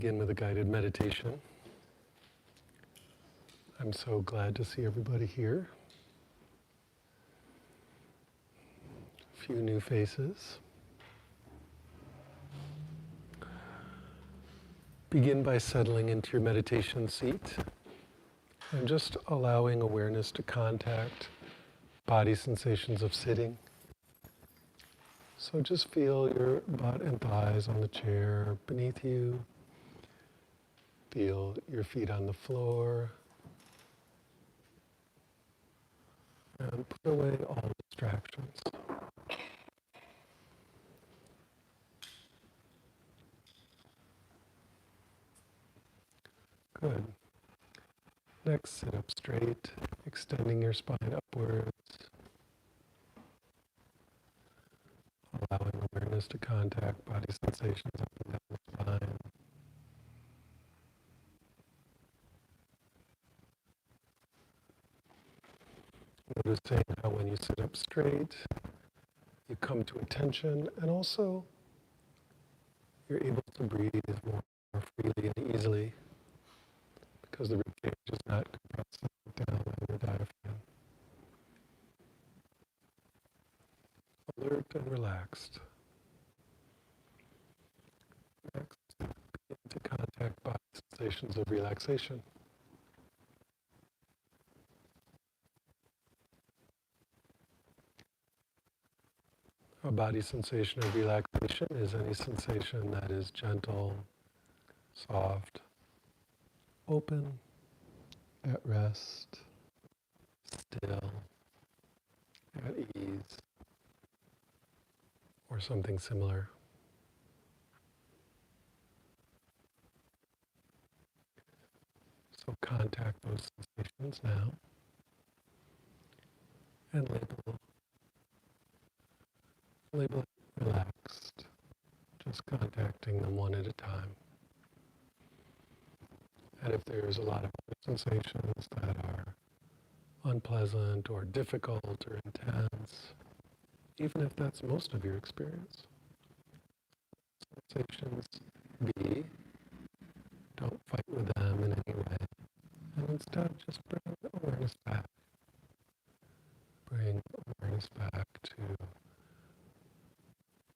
Begin with a guided meditation. I'm so glad to see everybody here. A few new faces. Begin by settling into your meditation seat and just allowing awareness to contact body sensations of sitting. So just feel your butt and thighs on the chair beneath you. Feel your feet on the floor. And put away all distractions. Good. Next, sit up straight, extending your spine upwards. Allowing awareness to contact body sensations up and down the spine. Noticing how when you sit up straight, you come to attention, and also you're able to breathe more freely and easily because the ribcage is not compressing down on your diaphragm. Alert and relaxed. Next, begin to contact body sensations of relaxation. A body sensation of relaxation is any sensation that is gentle, soft, open, at rest, still, at ease, or something similar. So contact those sensations now and label it relaxed, just contacting them one at a time. And if there's a lot of other sensations that are unpleasant or difficult or intense, even if that's most of your experience, sensations be, don't fight with them in any way, and instead just bring awareness back. Bring awareness back to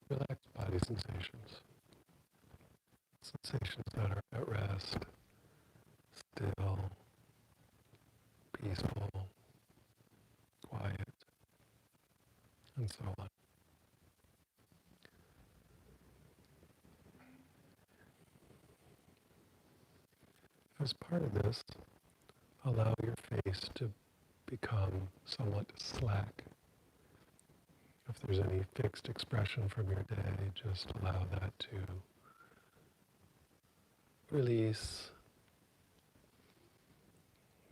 relaxed body sensations. Sensations that are at rest, still, peaceful, quiet, and so on. As part of this, allow your face to become somewhat slack. If there's any fixed expression from your day, just allow that to release.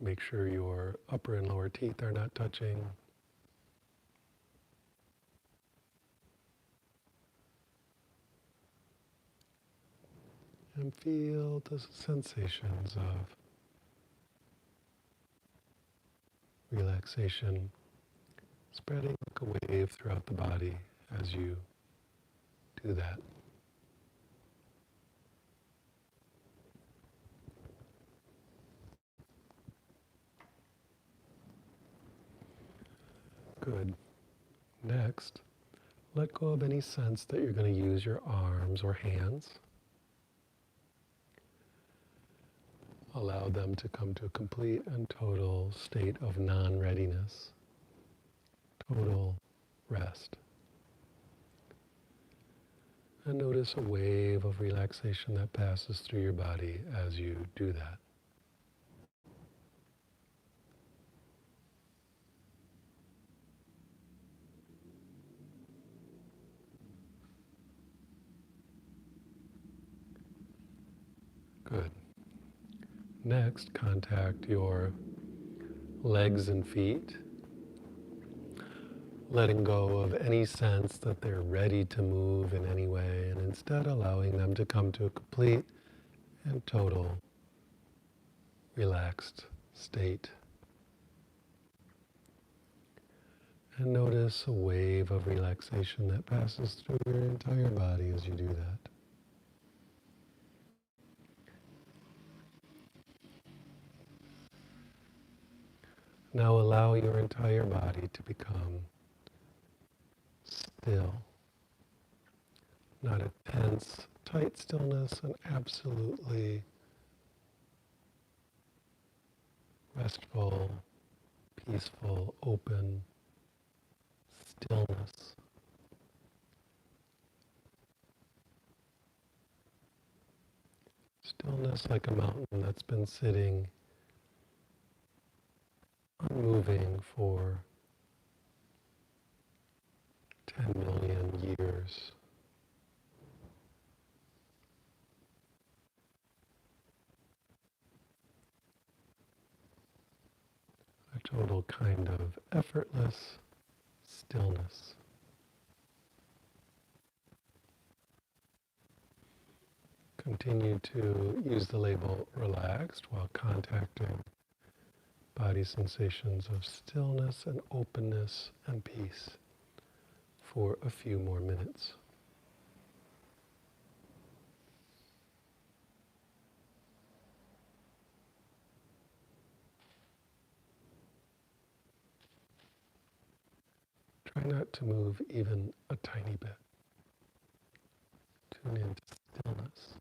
Make sure your upper and lower teeth are not touching. And feel the sensations of relaxation spreading like a wave throughout the body as you do that. Good. Next, let go of any sense that you're going to use your arms or hands. Allow them to come to a complete and total state of non-readiness, total rest. And notice a wave of relaxation that passes through your body as you do that. Good. Next, contact your legs and feet, letting go of any sense that they're ready to move in any way, and instead allowing them to come to a complete and total relaxed state. And notice a wave of relaxation that passes through your entire body as you do that. Now allow your entire body to become still. Not a tense, tight stillness, an absolutely restful, peaceful, open stillness. Stillness like a mountain that's been sitting unmoving for 10 million years. A total kind of effortless stillness. Continue to use the label relaxed while contacting body sensations of stillness and openness and peace for a few more minutes. Try not to move even a tiny bit. Tune into stillness.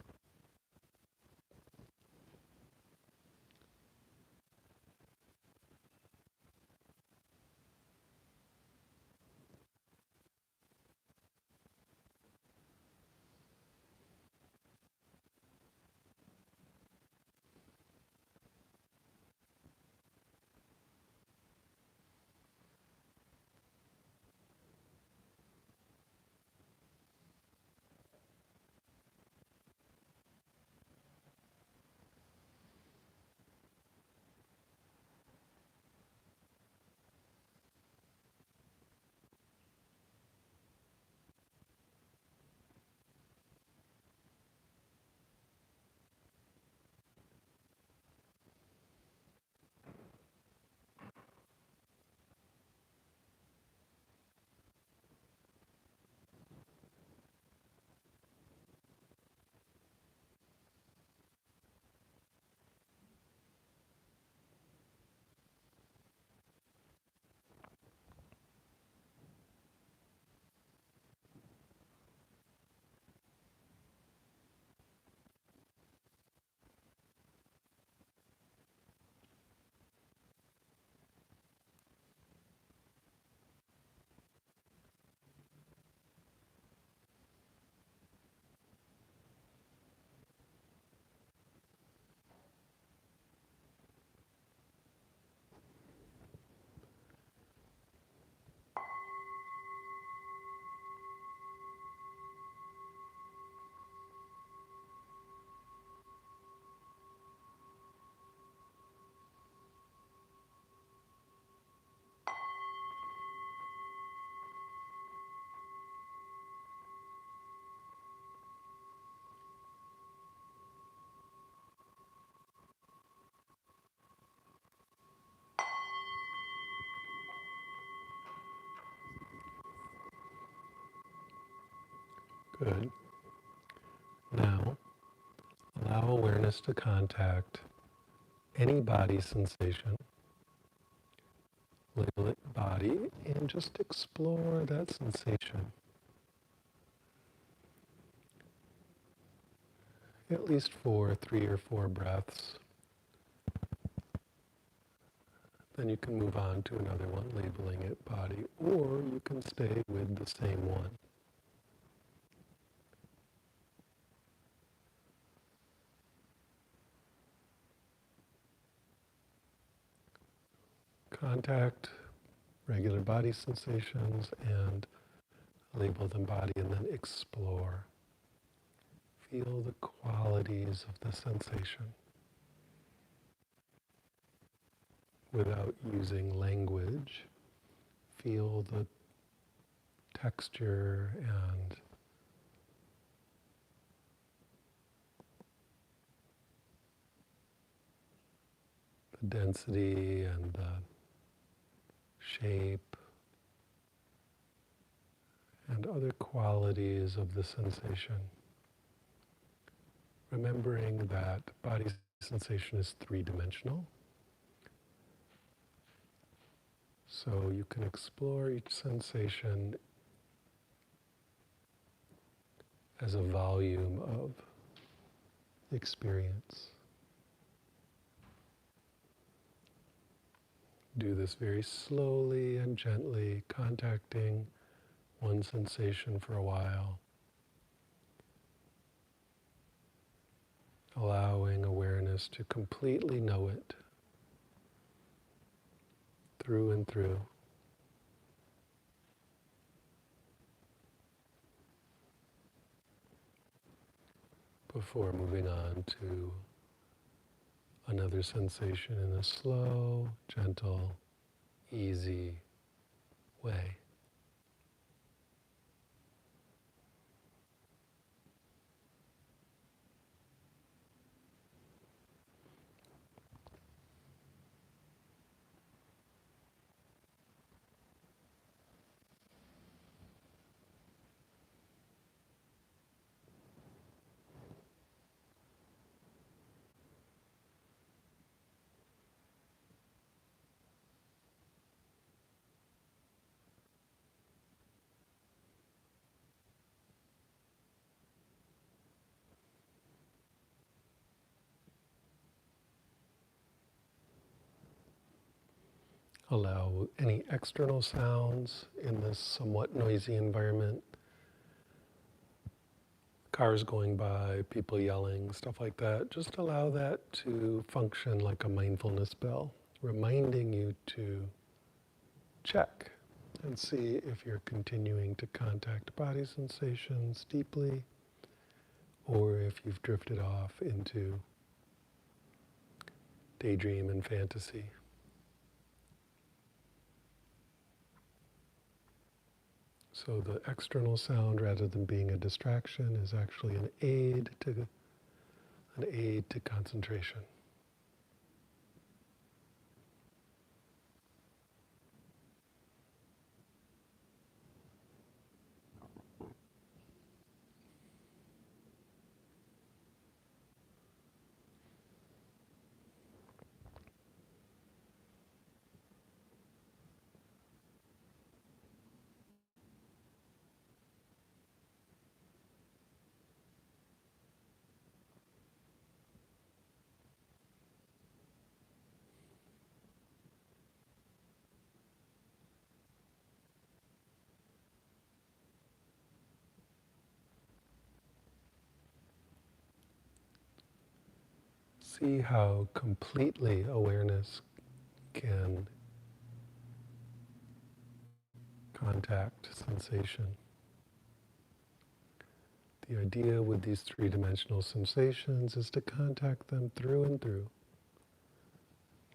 Good. Now, allow awareness to contact any body sensation. Label it body and just explore that sensation. At least for 3 or 4 breaths. Then you can move on to another one, labeling it body, or you can stay with the same one. Contact regular body sensations and label them body, and then explore. Feel the qualities of the sensation without using language. Feel the texture and the density and the shape and other qualities of the sensation. Remembering that body sensation is 3-dimensional. So you can explore each sensation as a volume of experience. Do this very slowly and gently, contacting one sensation for a while, allowing awareness to completely know it through and through. Before moving on to another sensation in a slow, gentle, easy way. Allow any external sounds in this somewhat noisy environment, cars going by, people yelling, stuff like that. Just allow that to function like a mindfulness bell, reminding you to check and see if you're continuing to contact body sensations deeply, or if you've drifted off into daydream and fantasy. So the external sound, rather than being a distraction, is actually an aid to concentration. See how completely awareness can contact sensation. The idea with these three-dimensional sensations is to contact them through and through.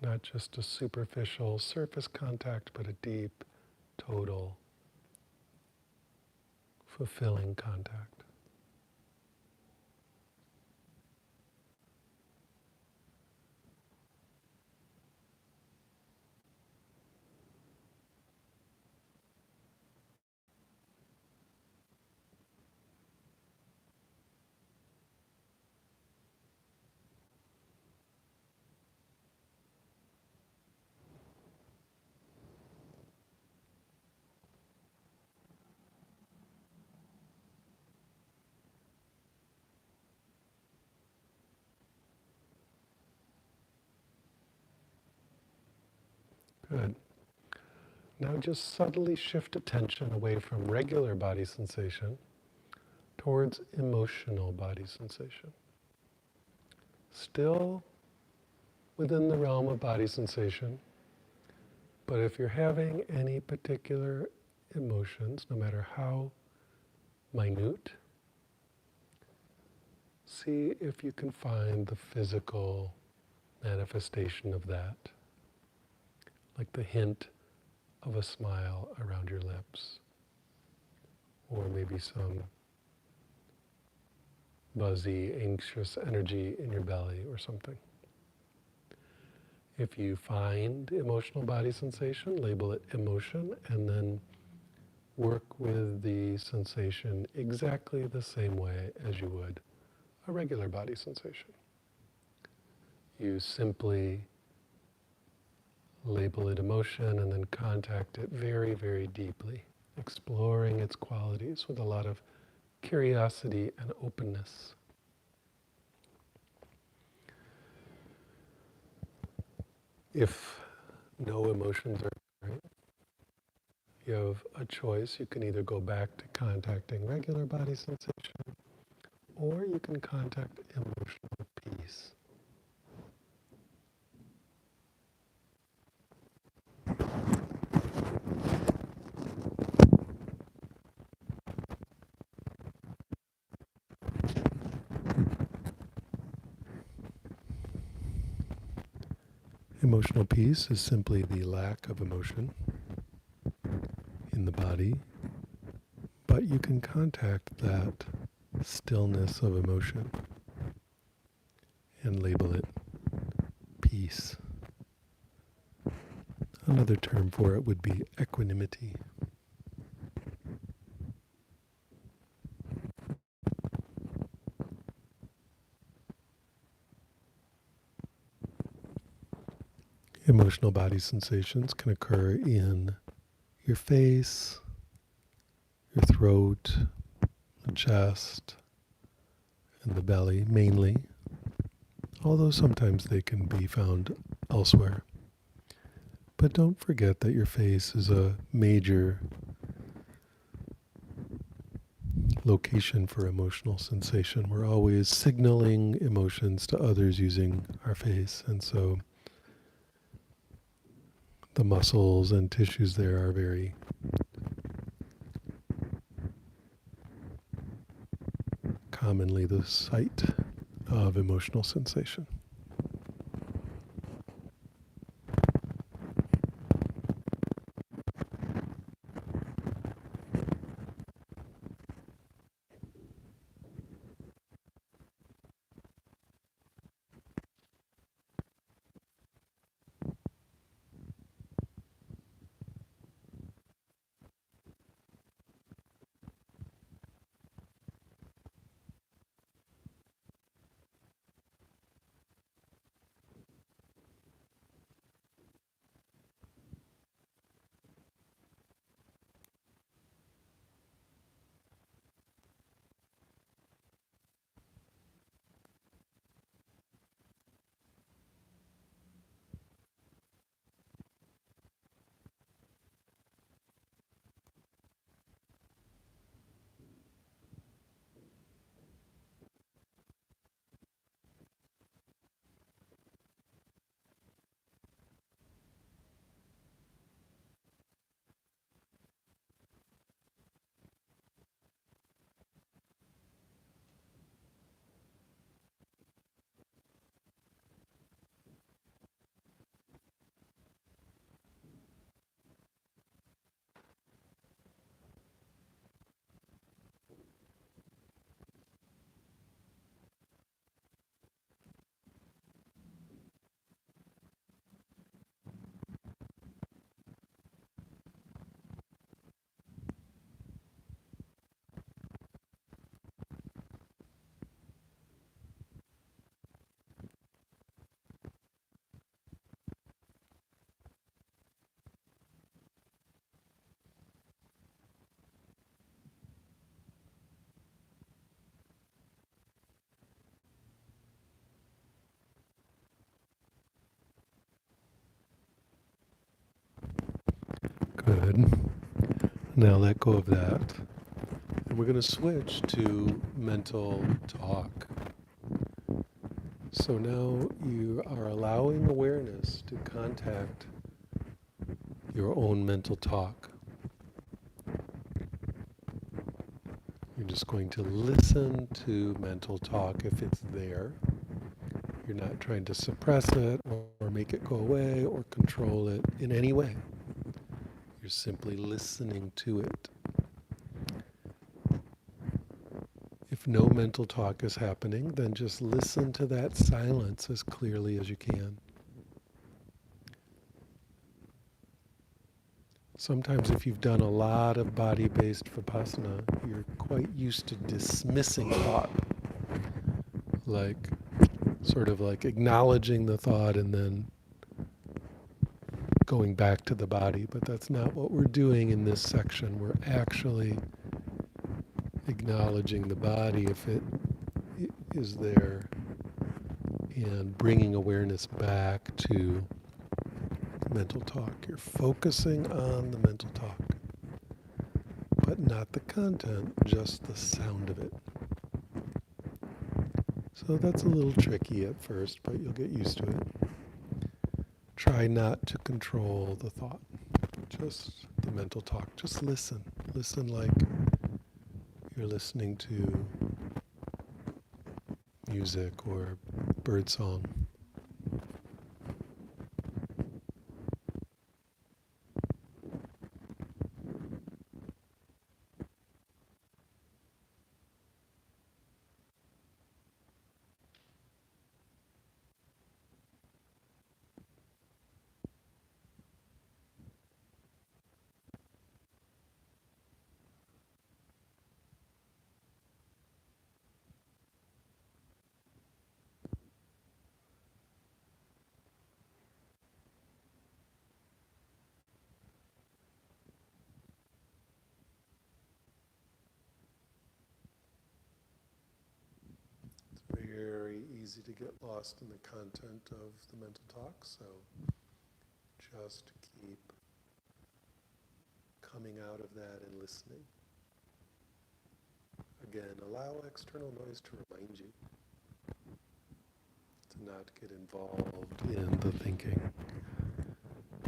Not just a superficial surface contact, but a deep, total, fulfilling contact. Good. Now just subtly shift attention away from regular body sensation towards emotional body sensation. Still within the realm of body sensation, but if you're having any particular emotions, no matter how minute, see if you can find the physical manifestation of that, like the hint of a smile around your lips, or maybe some buzzy, anxious energy in your belly or something. If you find emotional body sensation, label it emotion, and then work with the sensation exactly the same way as you would a regular body sensation. You simply label it emotion, and then contact it very, very deeply, exploring its qualities with a lot of curiosity and openness. If no emotions are right, you have a choice. You can either go back to contacting regular body sensation, or you can contact emotional peace. Emotional peace is simply the lack of emotion in the body, but you can contact that stillness of emotion and label it peace. Another term for it would be equanimity. Emotional body sensations can occur in your face, your throat, the chest, and the belly mainly, although sometimes they can be found elsewhere. But don't forget that your face is a major location for emotional sensation. We're always signaling emotions to others using our face, and so the muscles and tissues there are very commonly the site of emotional sensation. Good. Now let go of that. And we're going to switch to mental talk. So now you are allowing awareness to contact your own mental talk. You're just going to listen to mental talk if it's there. You're not trying to suppress it or make it go away or control it in any way. You're simply listening to it. If no mental talk is happening, then just listen to that silence as clearly as you can. Sometimes if you've done a lot of body-based vipassana, you're quite used to dismissing thought, like sort of like acknowledging the thought and then going back to the body, but that's not what we're doing in this section. We're actually acknowledging the body if it is there and bringing awareness back to mental talk. You're focusing on the mental talk, but not the content, just the sound of it. So that's a little tricky at first, but you'll get used to it. Try not to control the thought, just the mental talk. Just listen. Listen like you're listening to music or birdsong. Very easy to get lost in the content of the mental talk, so just keep coming out of that and listening. Again, allow external noise to remind you to not get involved in the thinking,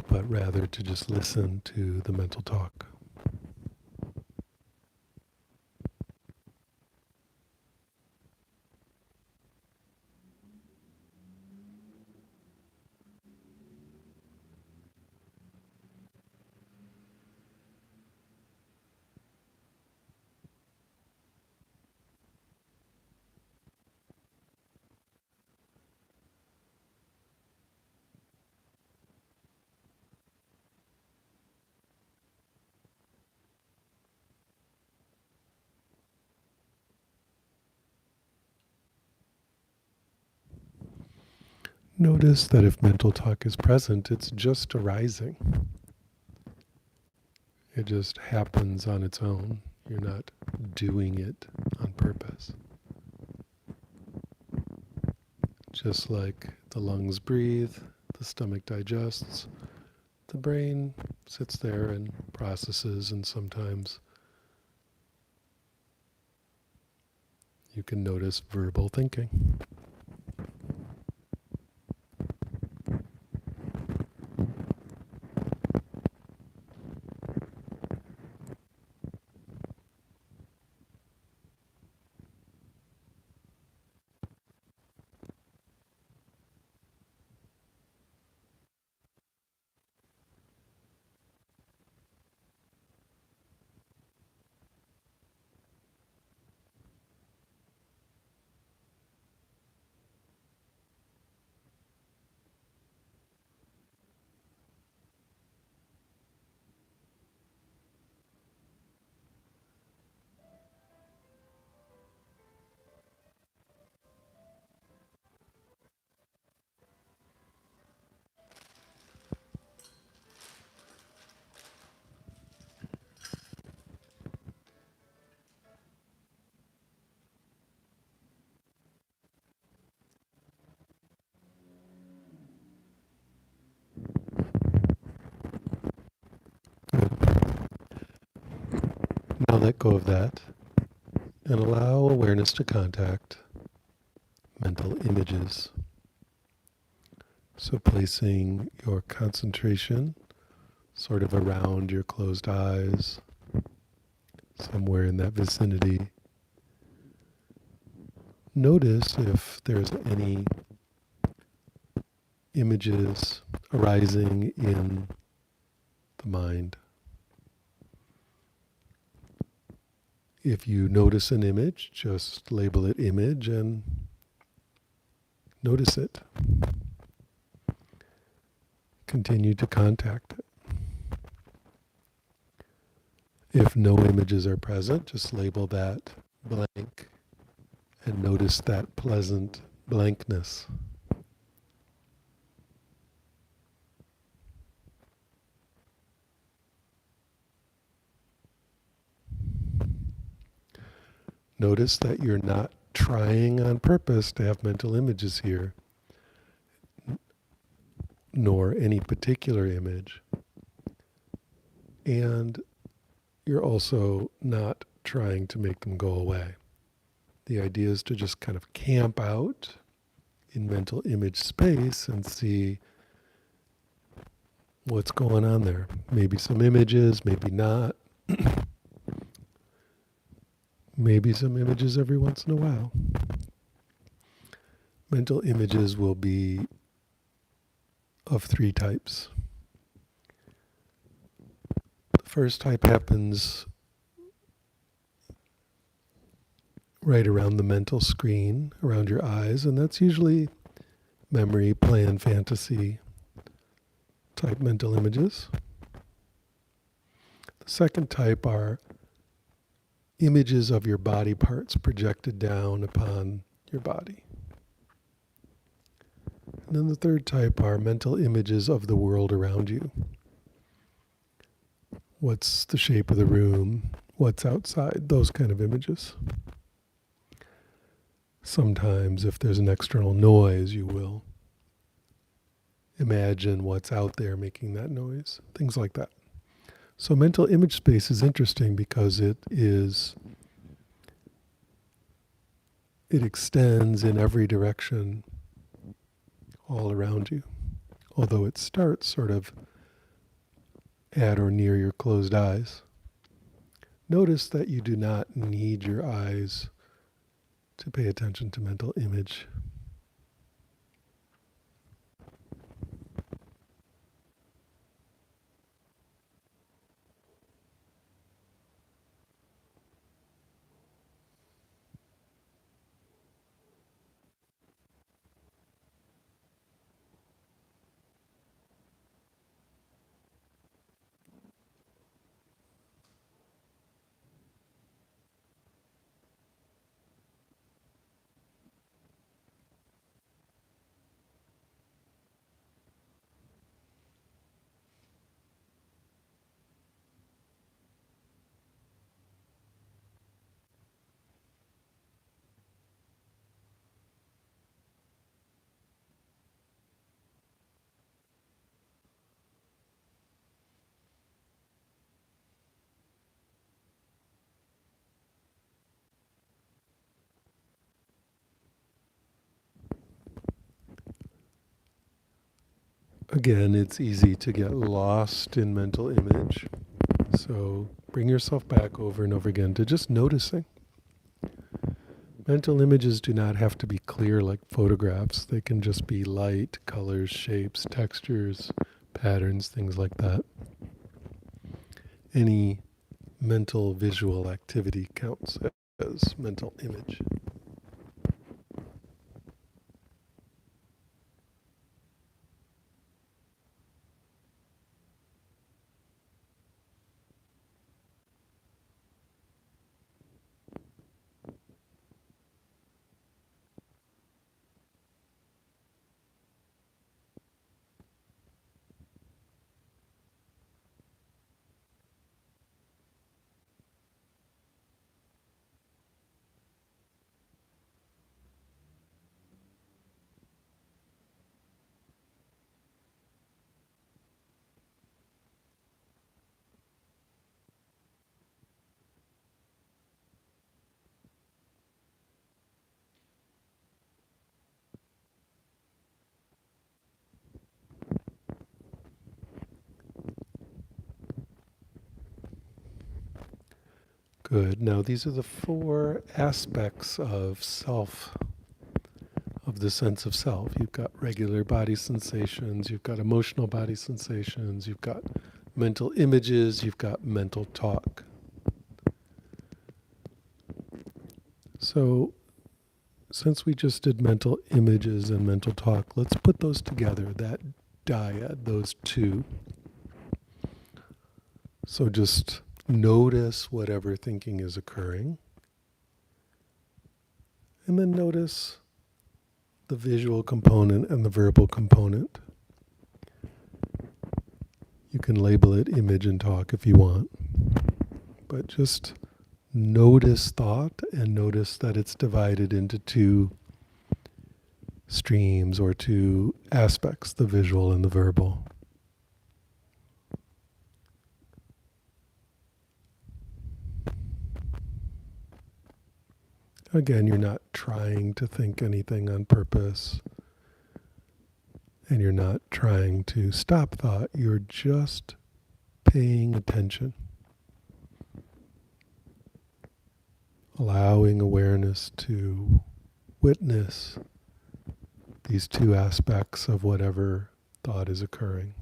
but rather to just listen to the mental talk. Notice that if mental talk is present, it's just arising. It just happens on its own. You're not doing it on purpose. Just like the lungs breathe, the stomach digests, the brain sits there and processes, and sometimes you can notice verbal thinking. Now let go of that and allow awareness to contact mental images. So placing your concentration sort of around your closed eyes, somewhere in that vicinity. Notice if there's any images arising in the mind. If you notice an image, just label it image and notice it. Continue to contact it. If no images are present, just label that blank and notice that pleasant blankness. Notice that you're not trying on purpose to have mental images here, nor any particular image. And you're also not trying to make them go away. The idea is to just kind of camp out in mental image space and see what's going on there. Maybe some images, maybe not. Maybe some images every once in a while. Mental images will be of three types. The first type happens right around the mental screen, around your eyes, and that's usually memory, plan, fantasy type mental images. The second type are images of your body parts projected down upon your body. And then the third type are mental images of the world around you. What's the shape of the room? What's outside? Those kind of images. Sometimes if there's an external noise, you will imagine what's out there making that noise. Things like that. So mental image space is interesting because it extends in every direction all around you. Although it starts sort of at or near your closed eyes. Notice that you do not need your eyes to pay attention to mental image. Again, it's easy to get lost in mental image. So bring yourself back over and over again to just noticing. Mental images do not have to be clear like photographs. They can just be light, colors, shapes, textures, patterns, things like that. Any mental visual activity counts as mental image. Good. Now these are the four aspects of self, of the sense of self. You've got regular body sensations, you've got emotional body sensations, you've got mental images, you've got mental talk. So since we just did mental images and mental talk, let's put those together, that dyad, those two. So just notice whatever thinking is occurring. And then notice the visual component and the verbal component. You can label it image and talk if you want. But just notice thought and notice that it's divided into two streams or two aspects, the visual and the verbal. Again, you're not trying to think anything on purpose, and you're not trying to stop thought. You're just paying attention, allowing awareness to witness these two aspects of whatever thought is occurring.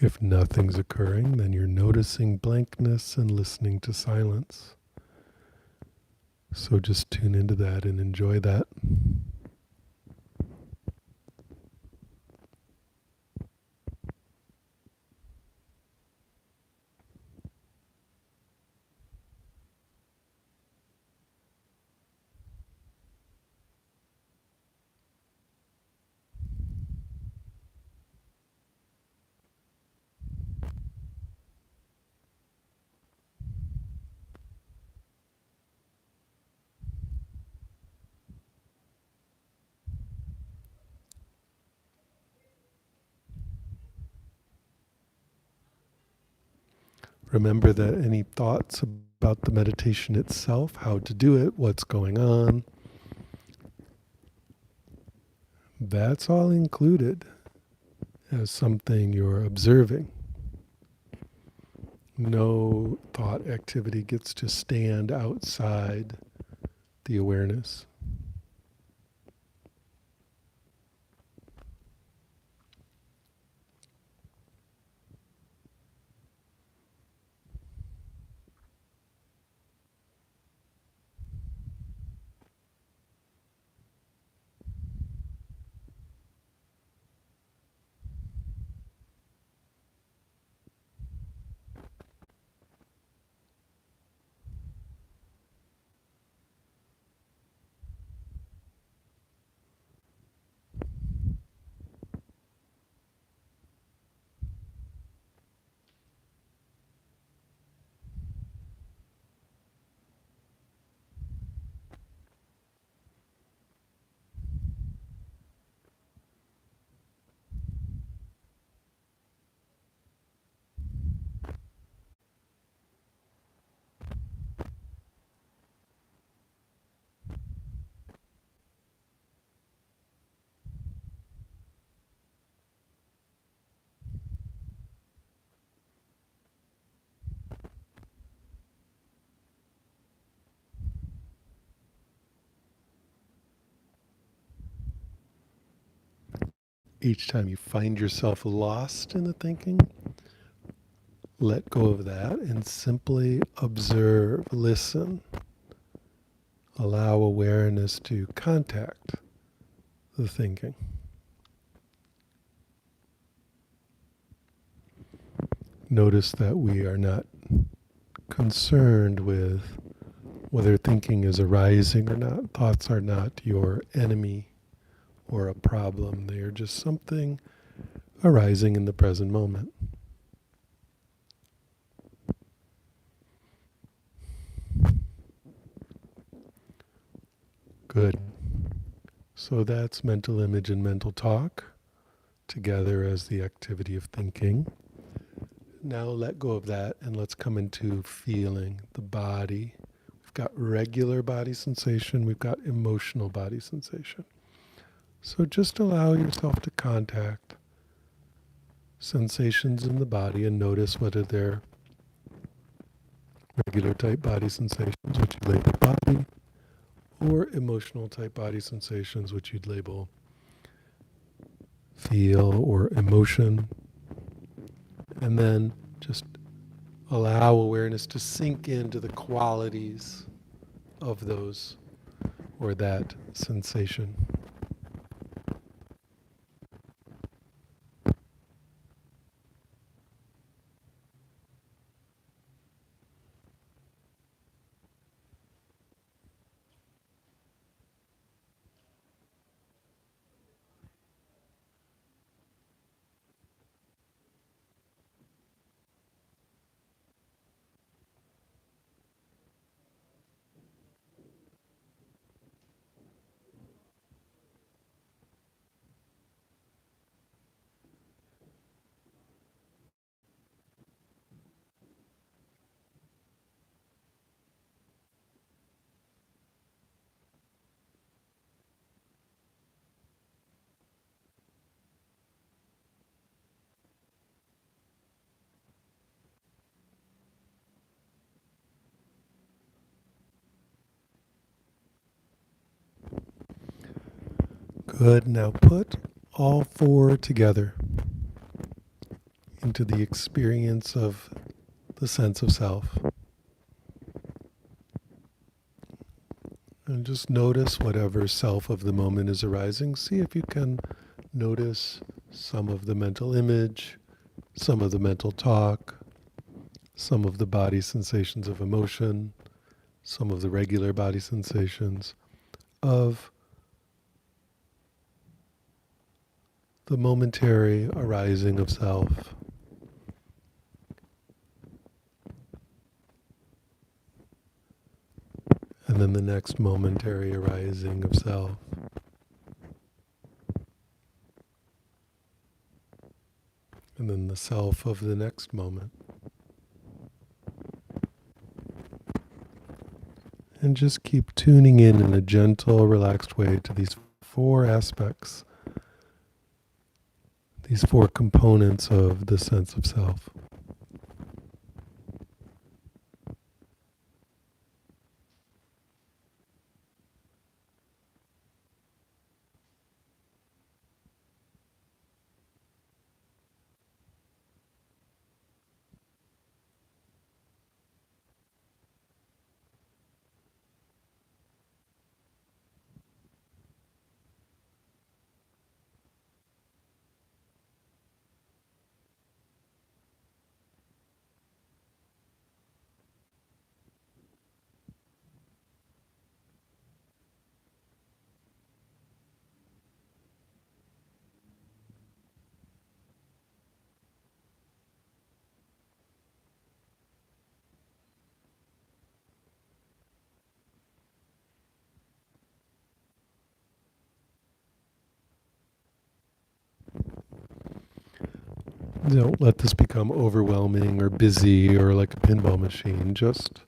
If nothing's occurring, then you're noticing blankness and listening to silence. So just tune into that and enjoy that. Remember that any thoughts about the meditation itself, how to do it, what's going on, that's all included as something you're observing. No thought activity gets to stand outside the awareness. Each time you find yourself lost in the thinking, let go of that and simply observe, listen. Allow awareness to contact the thinking. Notice that we are not concerned with whether thinking is arising or not. Thoughts are not your enemy or a problem. They are just something arising in the present moment. Good. So that's mental image and mental talk together as the activity of thinking. Now let go of that and let's come into feeling the body. We've got regular body sensation, we've got emotional body sensation. So just allow yourself to contact sensations in the body and notice whether they're regular type body sensations, which you label body, or emotional type body sensations, which you'd label feel or emotion. And then just allow awareness to sink into the qualities of those or that sensation. Good. Now put all four together into the experience of the sense of self. And just notice whatever self of the moment is arising. See if you can notice some of the mental image, some of the mental talk, some of the body sensations of emotion, some of the regular body sensations of the momentary arising of self. And then the next momentary arising of self. And then the self of the next moment. And just keep tuning in a gentle, relaxed way to these four aspects, these four components of the sense of self. Don't let this become overwhelming or busy or like a pinball machine. Just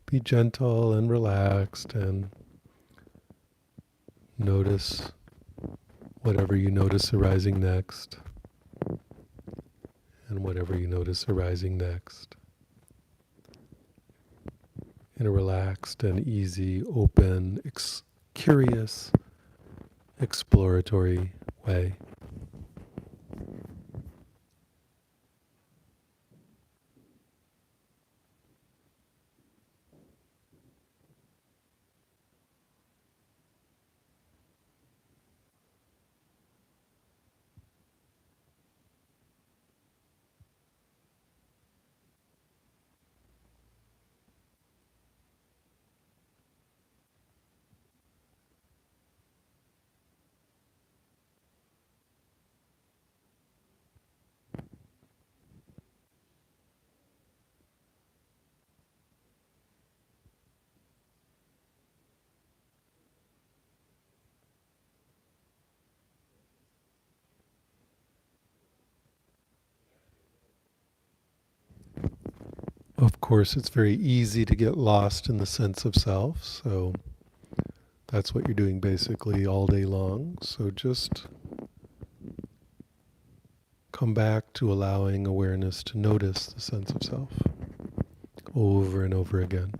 be gentle and relaxed and notice whatever you notice arising next and whatever you notice arising next in a relaxed and easy, open, curious, exploratory way. Of course, it's very easy to get lost in the sense of self, so that's what you're doing basically all day long. So just come back to allowing awareness to notice the sense of self over and over again.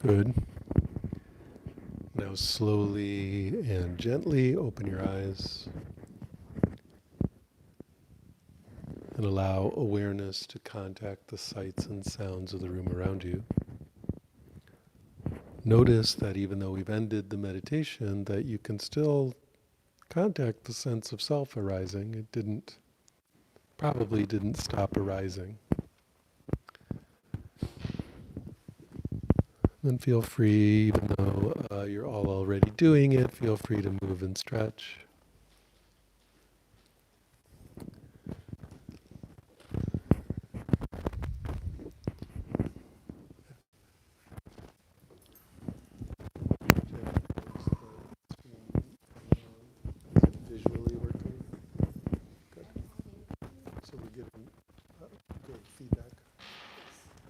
Good. Now slowly and gently open your eyes and allow awareness to contact the sights and sounds of the room around you. Notice that even though we've ended the meditation, that you can still contact the sense of self arising. It probably didn't stop arising. Then feel free, even though you're all already doing it, feel free to move and stretch. Visually working. Good. So we're getting good feedback.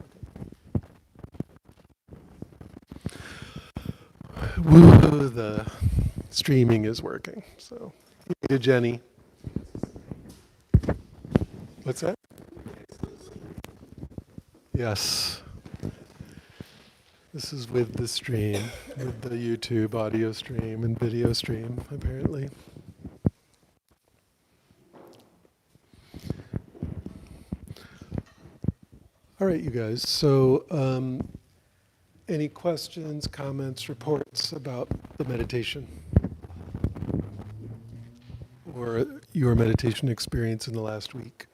Okay. Woo, the streaming is working. So, hey, Jenny. What's that? Yes. This is with the stream, with the YouTube audio stream and video stream, apparently. All right, you guys. So, any questions, comments, reports about the meditation? Or your meditation experience in the last week?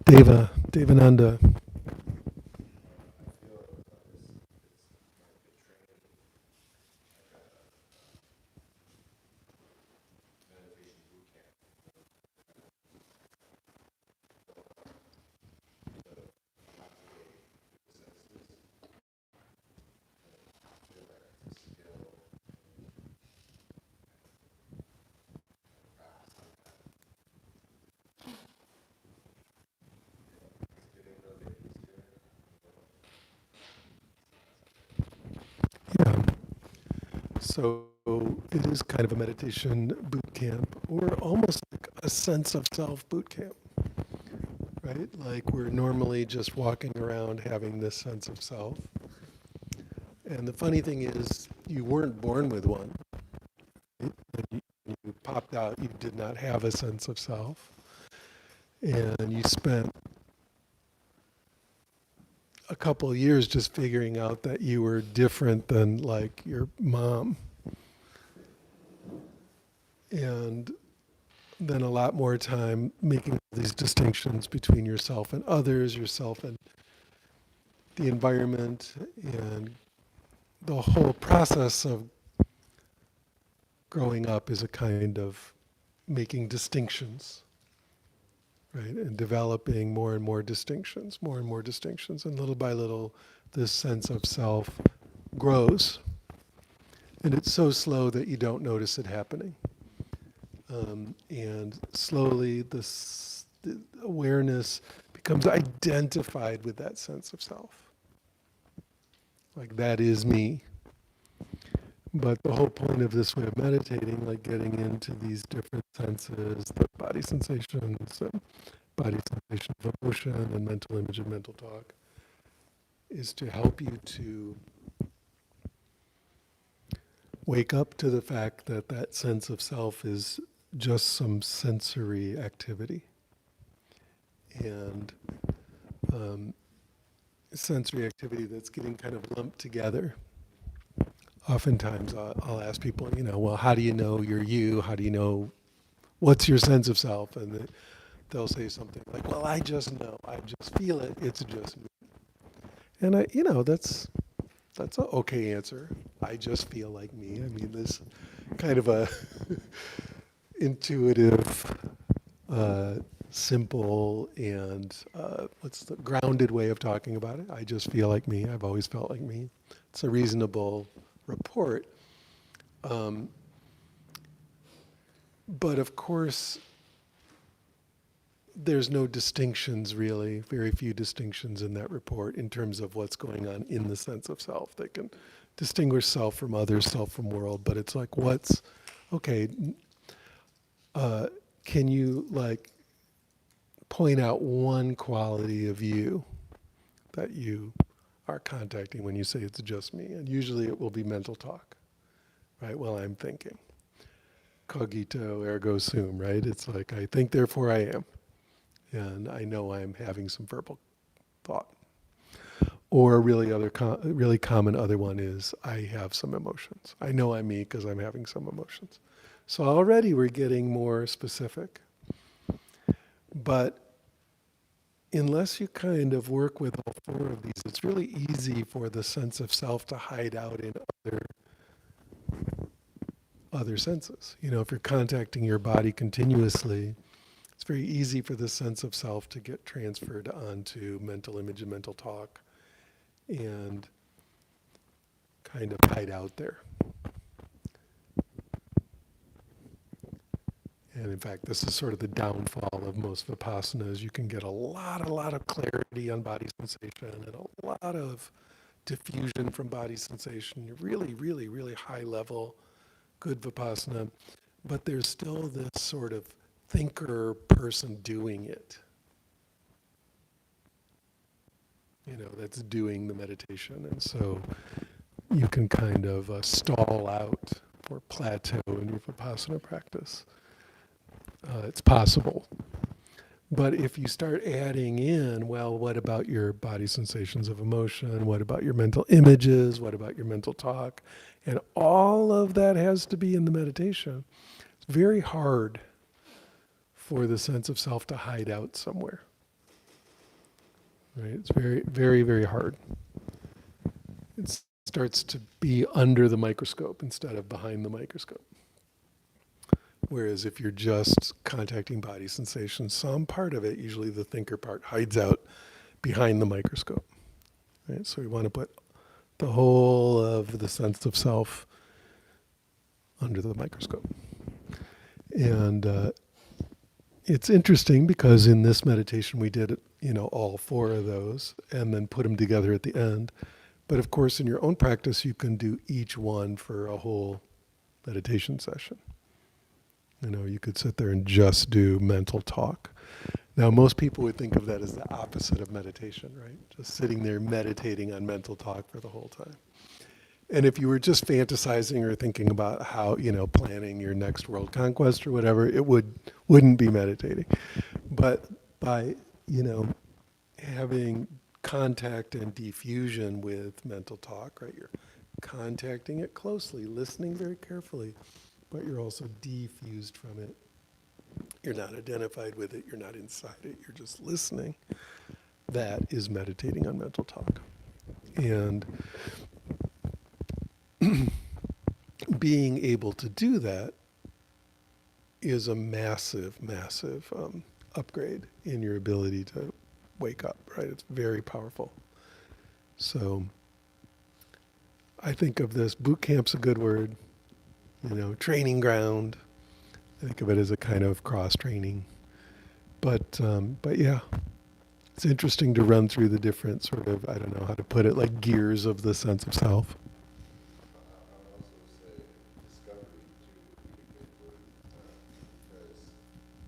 Devananda. Yeah. So it is kind of a meditation boot camp, or almost like a sense of self boot camp, right? Like we're normally just walking around having this sense of self. And the funny thing is, you weren't born with one. Right? When you popped out, you did not have a sense of self. And you spent a couple of years just figuring out that you were different than like your mom. And then a lot more time making these distinctions between yourself and others, yourself and the environment, and the whole process of growing up is a kind of making distinctions, right? And developing more and more distinctions, more and more distinctions. And little by little, this sense of self grows. And it's so slow that you don't notice it happening. And slowly the awareness becomes identified with that sense of self. Like that is me. But the whole point of this way of meditating, like getting into these different senses, the body sensations, and body sensation of emotion, and mental image and mental talk, is to help you to wake up to the fact that that sense of self is just some sensory activity. And sensory activity that's getting kind of lumped together. Oftentimes I'll ask people, well, how do you know you're you? How do you know, what's your sense of self? And they'll say something like, well, I just know, I just feel it, it's just me. And that's an okay answer. I just feel like me. I mean, this kind of a intuitive, simple, and what's the grounded way of talking about it? I just feel like me. I've always felt like me. It's a reasonable report. But of course, there's no distinctions really, very few distinctions in that report in terms of what's going on in the sense of self. They can distinguish self from others, self from world, but it's like can you like point out one quality of you that you are contacting when you say it's just me? And usually it will be mental talk, right? Well, I'm thinking. Cogito ergo sum, right? It's like I think, therefore I am. And I know I'm having some verbal thought. Or a really common other one is I have some emotions. I know I'm me because I'm having some emotions. So already we're getting more specific. But unless you kind of work with all four of these, it's really easy for the sense of self to hide out in other senses. You know, if you're contacting your body continuously, it's very easy for the sense of self to get transferred onto mental image and mental talk and kind of hide out there. And in fact, this is sort of the downfall of most Vipassanas. You can get a lot of clarity on body sensation and a lot of diffusion from body sensation. You're really high level, good Vipassana. But there's still this sort of thinker person doing it, you know, that's doing the meditation. And so you can kind of stall out or plateau in your Vipassana practice. It's possible. But if you start adding in, well, what about your body sensations of emotion? What about your mental images? What about your mental talk? And all of that has to be in the meditation. It's very hard for the sense of self to hide out somewhere. Right? It's very hard. It starts to be under the microscope instead of behind the microscope. Whereas if you're just contacting body sensations, some part of it, usually the thinker part, hides out behind the microscope. Right? So we want to put the whole of the sense of self under the microscope. And it's interesting because in this meditation we did, you know, all four of those and then put them together at the end. But of course, in your own practice, you can do each one for a whole meditation session. You know, you could sit there and just do mental talk. Now, most people would think of that as the opposite of meditation, right? Just sitting there meditating on mental talk for the whole time. And if you were just fantasizing or thinking about how, you know, planning your next world conquest or whatever, it wouldn't be meditating. But by, you know, having contact and diffusion with mental talk, right? You're contacting it closely, listening very carefully, but you're also diffused from it. You're not identified with it, you're not inside it, you're just listening. That is meditating on mental talk. And being able to do that is a massive upgrade in your ability to wake up, right? It's very powerful. So I think of this, boot camp's a good word, you know, training ground. I think of it as a kind of cross-training. But yeah, it's interesting to run through the different sort of, I don't know how to put it, like gears of the sense of self.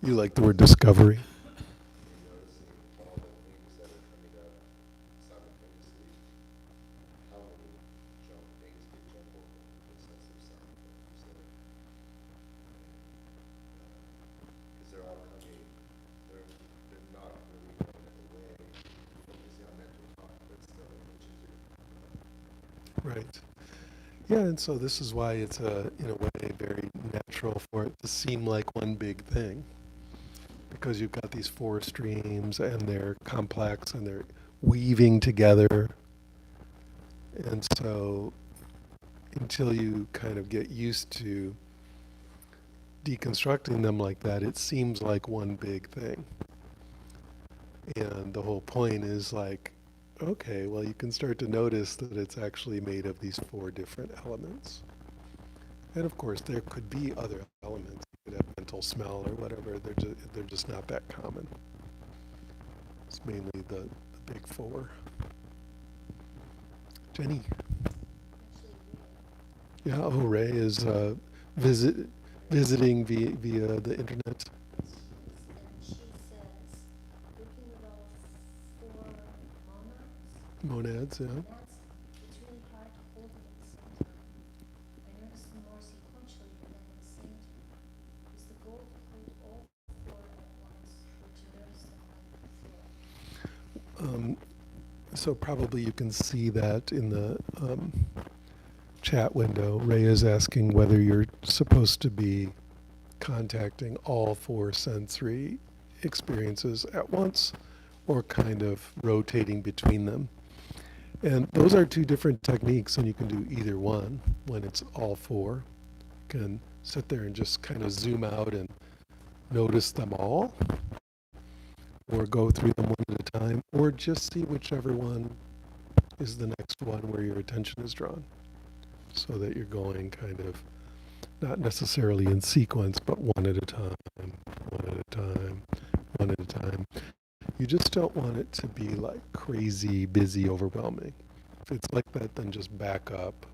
You like the word discovery? Right. Yeah, and so this is why it's in a way very natural for it to seem like one big thing. Because you've got these four streams and they're complex and they're weaving together. And so until you kind of get used to deconstructing them like that, it seems like one big thing. And the whole point is like, okay, well, you can start to notice that it's actually made of these four different elements. And of course, there could be other elements. You could have mental smell or whatever. They're just not that common. It's mainly the big four. Jenny. Yeah, oh, Ray is visiting via the internet. Monads, yeah. And it's really hard to hold it at the same time. I notice them more sequentially than at the same time. Is the goal to hold all four at once, or to notice them like flow? So probably you can see that in the chat window. Ray is asking whether you're supposed to be contacting all four sensory experiences at once or kind of rotating between them. And those are two different techniques, and you can do either one when it's all four. You can sit there and just kind of zoom out and notice them all, or go through them one at a time, or just see whichever one is the next one where your attention is drawn, so that you're going kind of not necessarily in sequence, but one at a time, one at a time, one at a time. You just don't want it to be like crazy, busy, overwhelming. If it's like that, then just back up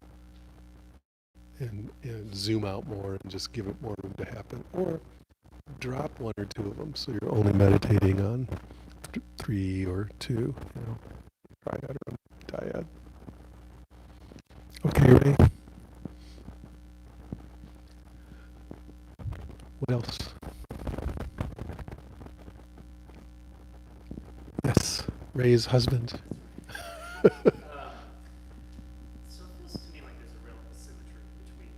and zoom out more and just give it more room to happen. Or drop one or two of them so you're only meditating on three or two, you know, triad or dyad. Okay, Ray. What else? Yes, Ray's husband. So it feels to me like there's a real asymmetry between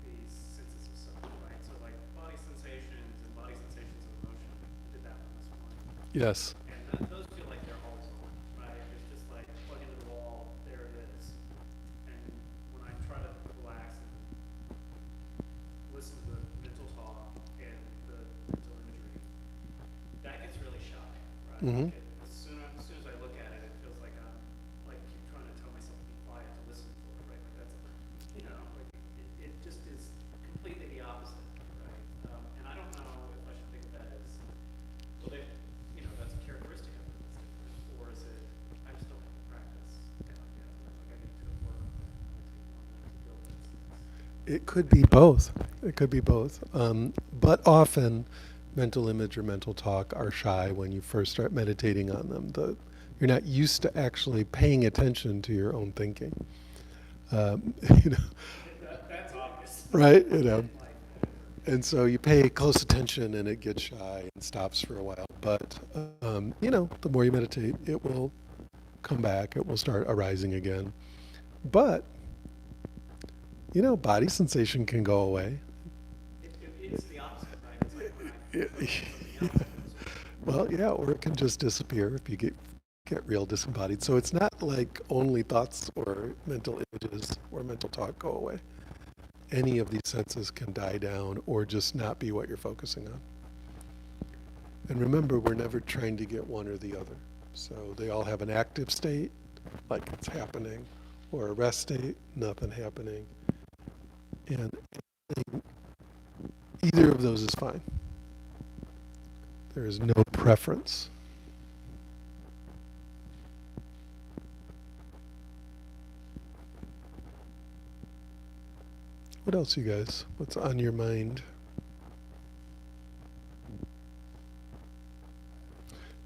these senses of self, right? So like body sensations and body sensations of emotion. I did that one this morning. Yes. And those feel like they're always on, right? It's just like plug into the wall, there it is. And when I try to relax and listen to the mental talk and the mental imagery, that gets really shy, right? Mm-hmm. Like as soon as I look at it, it feels like I'm like keep trying to tell myself to be quiet to listen for it, right? Like that's, you know, like it just is completely the opposite, right? And I don't know if I should think of that as, well, they, you know, that's a characteristic of it that's different, or is it, I just don't have the practice down yet. Like I need to work on that. I need to take more time to build that sense. It could be both. It could be both. But often, mental image or mental talk are shy when you first start meditating on them. You're not used to actually paying attention to your own thinking. You know, That's obvious. right? You know, Like, and so you pay close attention, and it gets shy and stops for a while. But you know, the more you meditate, it will come back. It will start arising again. But you know, body sensation can go away. it's the opposite, right? It's like when I Yeah. focus on something else, Well, yeah, or it can just disappear if you get real disembodied. So it's not like only thoughts or mental images or mental talk go away. Any of these senses can die down or just not be what you're focusing on. And remember, we're never trying to get one or the other. So they all have an active state, like it's happening, or a rest state, nothing happening. And either of those is fine. There is no preference. What else, you guys? What's on your mind?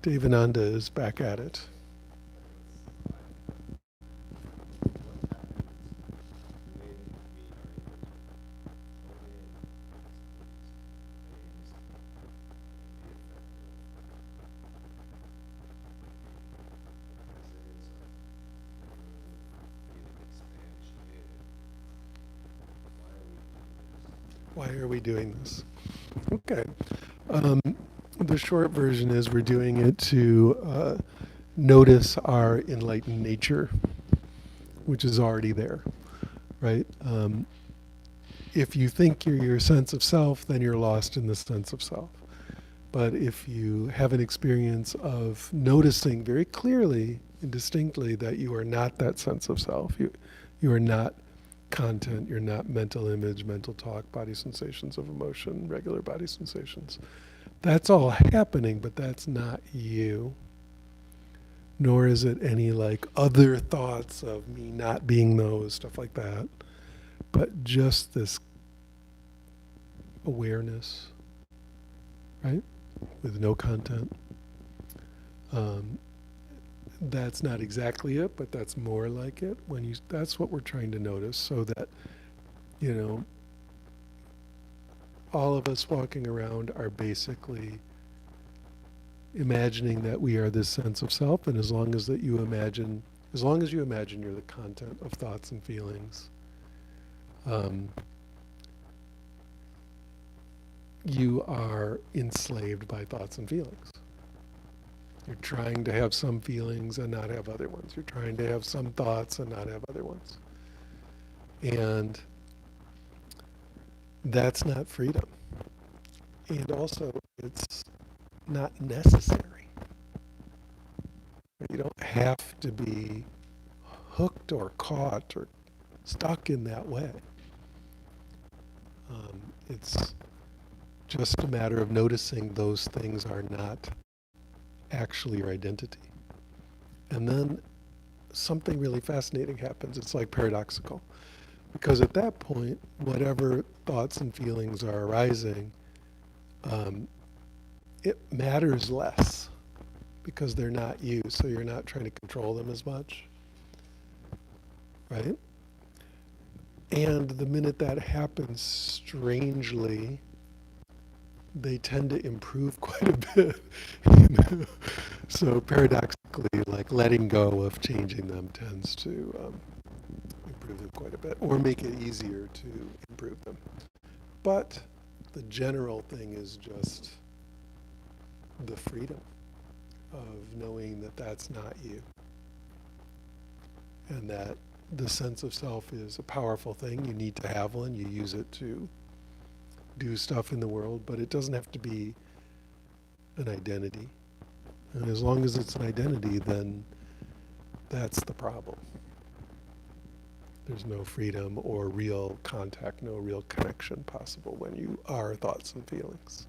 Devananda is back at it. Why are we doing this? Okay. The short version is we're doing it to notice our enlightened nature, which is already there, right? If you think you're your sense of self, then you're lost in the sense of self. But if you have an experience of noticing very clearly and distinctly that you are not that sense of self, you are not content, you're not mental image, mental talk, body sensations of emotion, regular body sensations. That's all happening, but that's not you. Nor is it any like other thoughts of me not being those, stuff like that. But just this awareness, right? With no content. that's not exactly it, but that's more like it. That's what we're trying to notice, so that, you know, all of us walking around are basically imagining that we are this sense of self, and as long as you imagine you're the content of thoughts and feelings, um, you are enslaved by thoughts and feelings. You're trying to have some feelings and not have other ones. You're trying to have some thoughts and not have other ones. And that's not freedom. And also, it's not necessary. You don't have to be hooked or caught or stuck in that way. It's just a matter of noticing those things are not actually your identity. And then something really fascinating happens. It's like paradoxical. Because at that point, whatever thoughts and feelings are arising, it matters less because they're not you, so you're not trying to control them as much, right? And the minute that happens, strangely, they tend to improve quite a bit. You know? So paradoxically, like letting go of changing them tends to improve them quite a bit, or make it easier to improve them. But the general thing is just the freedom of knowing that that's not you, and that the sense of self is a powerful thing. You need to have one. You use it to do stuff in the world, but it doesn't have to be an identity. And as long as it's an identity, then that's the problem. There's no freedom or real contact, no real connection possible when you are thoughts and feelings.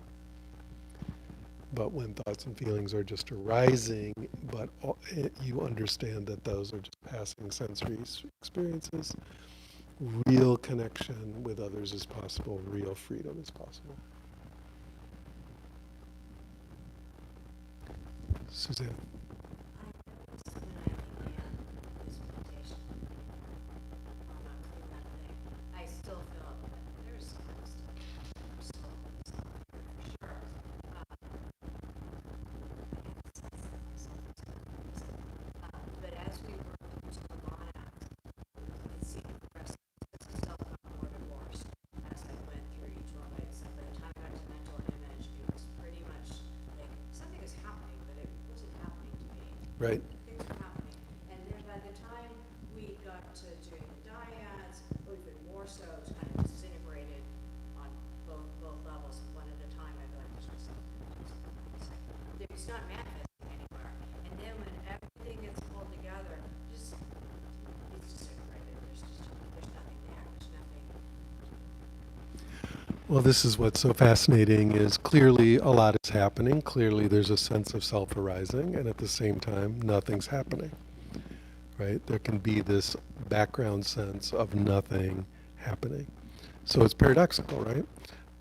But when thoughts and feelings are just arising, but you understand that those are just passing sensory experiences, real connection with others is possible, real freedom is possible. Suzanne. I noticed when I began this meditation, well, not clear that thing, I still feel that there's some kind of stuff. I'm still for sure. But as we work through the monads, it seemed the rest of the self got more divorced as I went through each one. By the time I got to mental image, it was pretty much like something is happening, but it wasn't happening to me. Right. Things are happening. And then by the time we got to doing the dyads, or even more so, it's kind of disintegrated on both levels, one at a time. I'd be like, there's just it's not manifesting anywhere. And then when everything gets pulled together, it's disintegrated. There's nothing there. There's nothing. Well, this is what's so fascinating is clearly a lot is happening. Clearly there's a sense of self arising, and at the same time, nothing's happening, right? There can be this background sense of nothing happening. So it's paradoxical, right?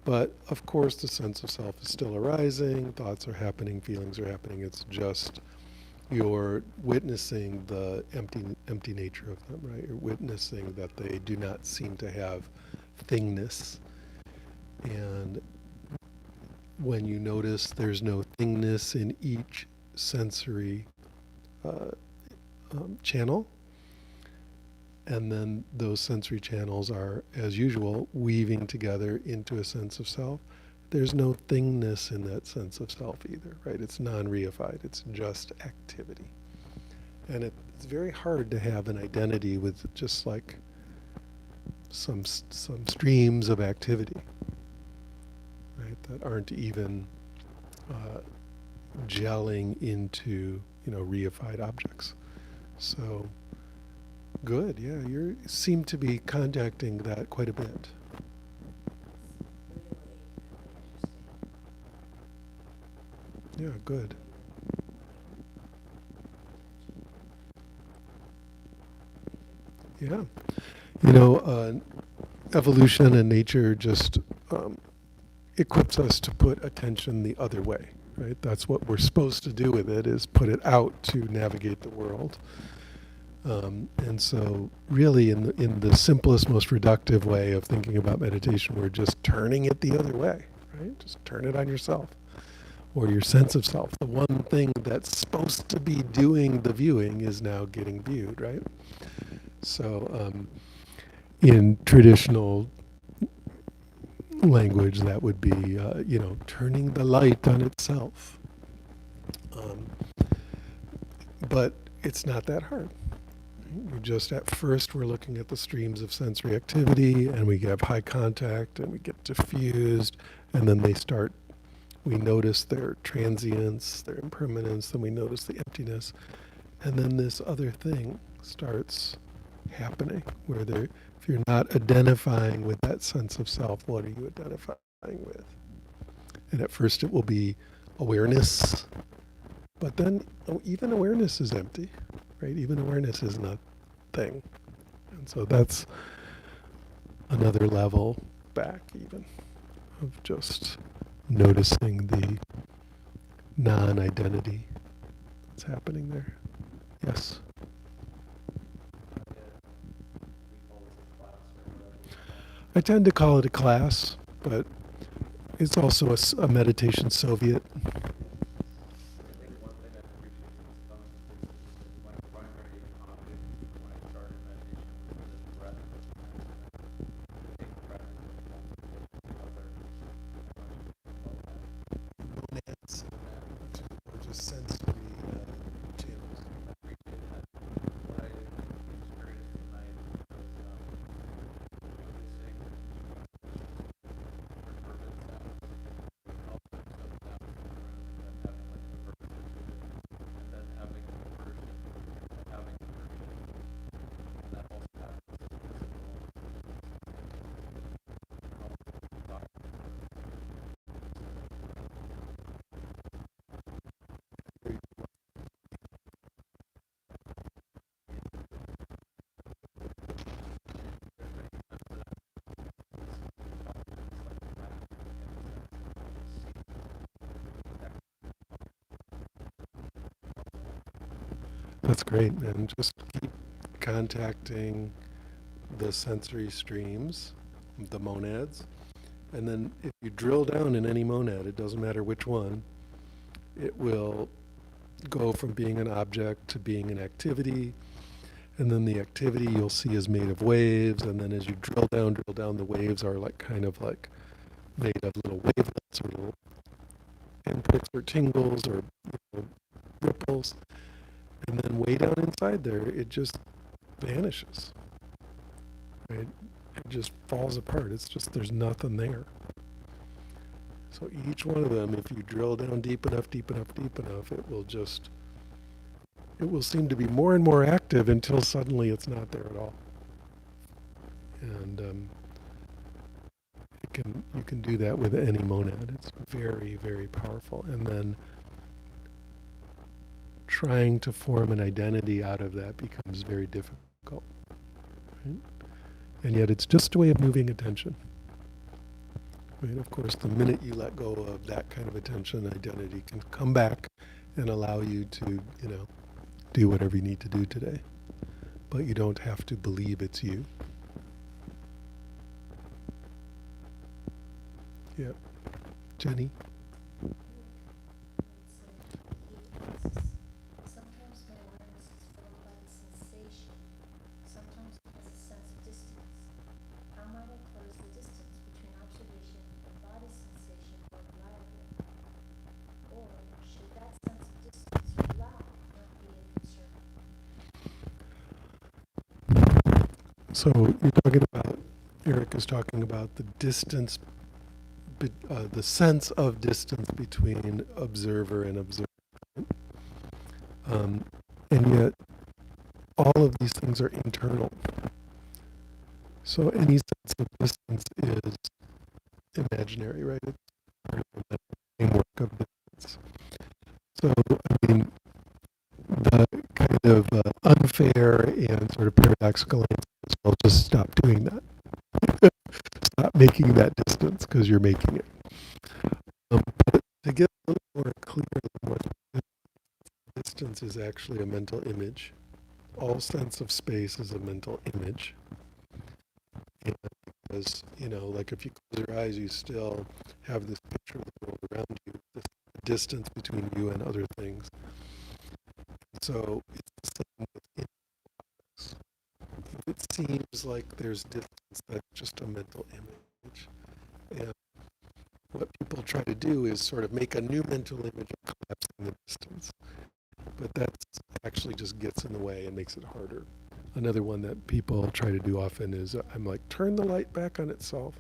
But of course, the sense of self is still arising, thoughts are happening, feelings are happening. It's just you're witnessing the empty nature of them, right? You're witnessing that they do not seem to have thingness. And when you notice there's no thingness in each sensory channel, and then those sensory channels are, as usual, weaving together into a sense of self, there's no thingness in that sense of self either, right? It's non-reified, it's just activity. And it's very hard to have an identity with just like some streams of activity, right, that aren't even gelling into, reified objects. So, good, yeah, you seem to be contacting that quite a bit. Really interesting. Yeah, good. Yeah. Evolution and nature just equips us to put attention the other way, right? That's what we're supposed to do with it, is put it out to navigate the world. And so really in the simplest, most reductive way of thinking about meditation, we're just turning it the other way, right? Just turn it on yourself or your sense of self. The one thing that's supposed to be doing the viewing is now getting viewed, right? So in traditional language, that would be, turning the light on itself. But it's not that hard. We just, at first, we're looking at the streams of sensory activity, and we have high contact, and we get diffused, and then we notice their transience, their impermanence, then we notice the emptiness, and then this other thing starts happening, where if you're not identifying with that sense of self, what are you identifying with? And at first it will be awareness, but then even awareness is empty, right? Even awareness is not thing. And so that's another level back even of just noticing the non-identity that's happening there. Yes? I tend to call it a class, but it's also a meditation Soviet. Monads, or just sensory channels. That's great, and just keep contacting the sensory streams, the monads, and then if you drill down in any monad, it doesn't matter which one, it will go from being an object to being an activity, and then the activity you'll see is made of waves, and then as you drill down, the waves are kind of made of little wavelets or little pinpricks or tingles or ripples. And then way down inside there, it just vanishes. Right? It just falls apart. It's just, there's nothing there. So each one of them, if you drill down deep enough, it will seem to be more and more active until suddenly it's not there at all. And you can do that with any monad. It's very, very powerful. And then trying to form an identity out of that becomes very difficult. Right? And yet it's just a way of moving attention. Right? Of course, the minute you let go of that kind of attention, identity can come back and allow you to, do whatever you need to do today. But you don't have to believe it's you. Yeah. Jenny? Sometimes my awareness is filled by the sensation. Sometimes it has a sense of distance. How might I close the distance between observation and body sensation or allow it? Or should that sense of distance you allow not be a concern? So you're talking about, Eric is talking about the distance, the sense of distance between observer and observer. And yet, all of these things are internal. So any sense of distance is imaginary, right? It's part of the framework of distance. So, I mean, the kind of unfair and sort of paradoxical answer is, well, just stop doing that. Stop making that distance because you're making it. But to get a little more clear, distance is actually a mental image. All sense of space is a mental image. And because, like if you close your eyes, you still have this picture of the world around you, this distance between you and other things. So it's the same with impacts. If it seems like there's distance, that's just a mental image. And what people try to do is sort of make a new mental image of collapsing the distance. But that actually just gets in the way and makes it harder. Another one that people try to do often is I'm like, turn the light back on itself.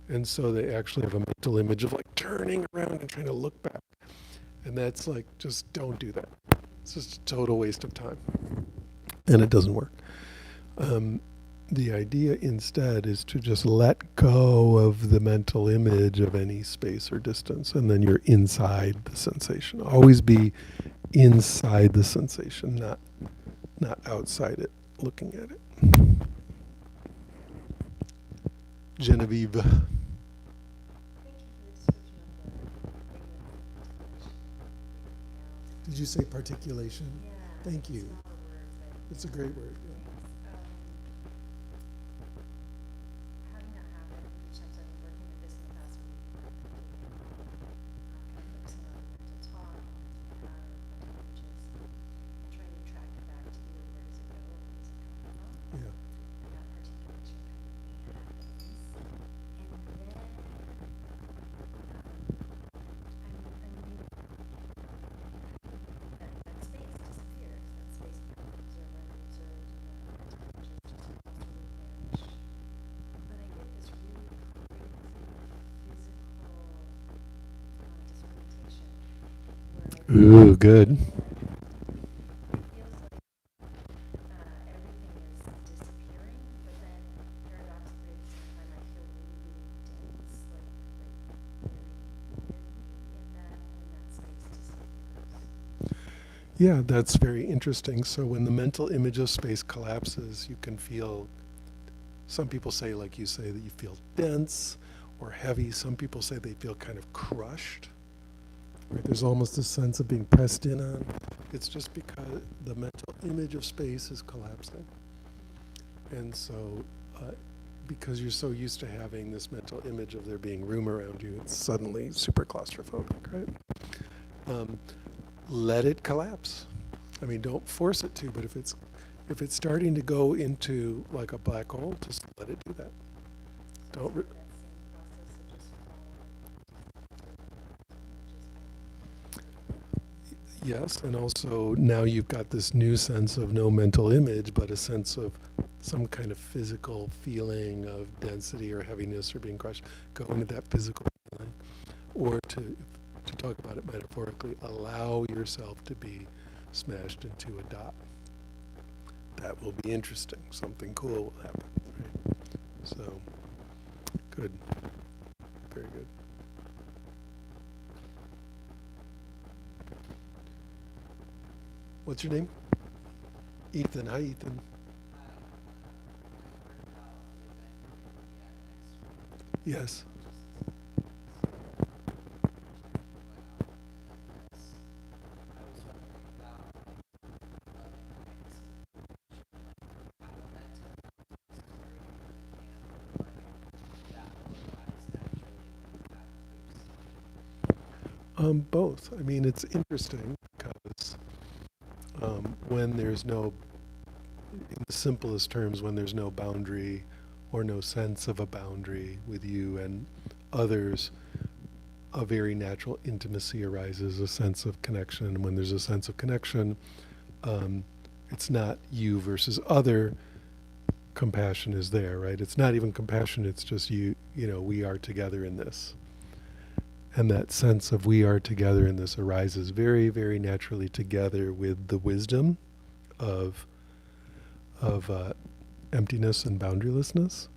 And so they actually have a mental image of like turning around and trying to look back. And that's like, just don't do that. It's just a total waste of time. And it doesn't work. The idea instead is to just let go of the mental image of any space or distance, and then you're inside the sensation. Always be inside the sensation, not outside it, looking at it. Genevieve. Thank you for the description of the Did you say particulation? Yeah. Thank you. It's not a word, but It's a great word. Yeah. Having that happen each time I've been working with this in the past week, focusing on mental talk, mental images, and trying to track it back to where does it go, where does it come from, Yeah. and that articulation kind of happens. And then that space disappears, that space becomes observed, unobserved, and that mental images just absolutely vanish. But I get this really crazy physical disorientation where Ooh, good. it feels like everything is disappearing, but then paradoxically at the same time I feel really, really dense, like really heavy in that space disappears. Yeah, that's very interesting. So when the mental image of space collapses, you can feel, some people say, like you say, that you feel dense or heavy. Some people say they feel kind of crushed. Right? There's almost a sense of being pressed in on. It's just because the mental image of space is collapsing. And so because you're so used to having this mental image of there being room around you, it's suddenly super claustrophobic, right? Let it collapse. I mean, don't force it to, but if it's starting to go into like a black hole, just let it do that. Don't. That same process of just following Yes, and also now you've got this new sense of no mental image, but a sense of some kind of physical feeling of density or heaviness or being crushed. Go into that physical feeling, or to talk about it metaphorically, allow yourself to be smashed into a dot. That will be interesting. Something cool will happen. Right? So, good. Very good. What's your name? Ethan. Hi, Ethan. Yes. Both. I mean, it's interesting because when there's no, in the simplest terms, when there's no boundary or no sense of a boundary with you and others, a very natural intimacy arises, a sense of connection. And when there's a sense of connection, it's not you versus other. Compassion is there, right? It's not even compassion, it's just we are together in this. And that sense of we are together in this arises very, very naturally together with the wisdom of emptiness and boundarylessness.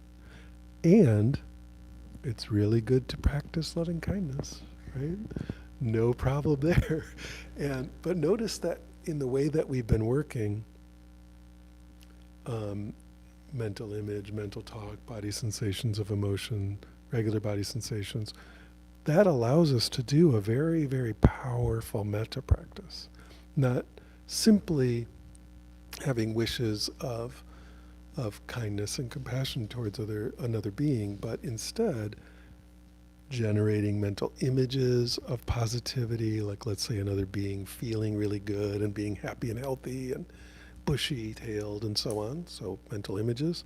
And it's really good to practice loving kindness, right? No problem there. But notice that in the way that we've been working, mental image, mental talk, body sensations of emotion, regular body sensations, that allows us to do a very, very powerful metta practice. Not simply having wishes of kindness and compassion towards another being, but instead generating mental images of positivity, like let's say another being feeling really good and being happy and healthy and bushy-tailed and so on, so mental images.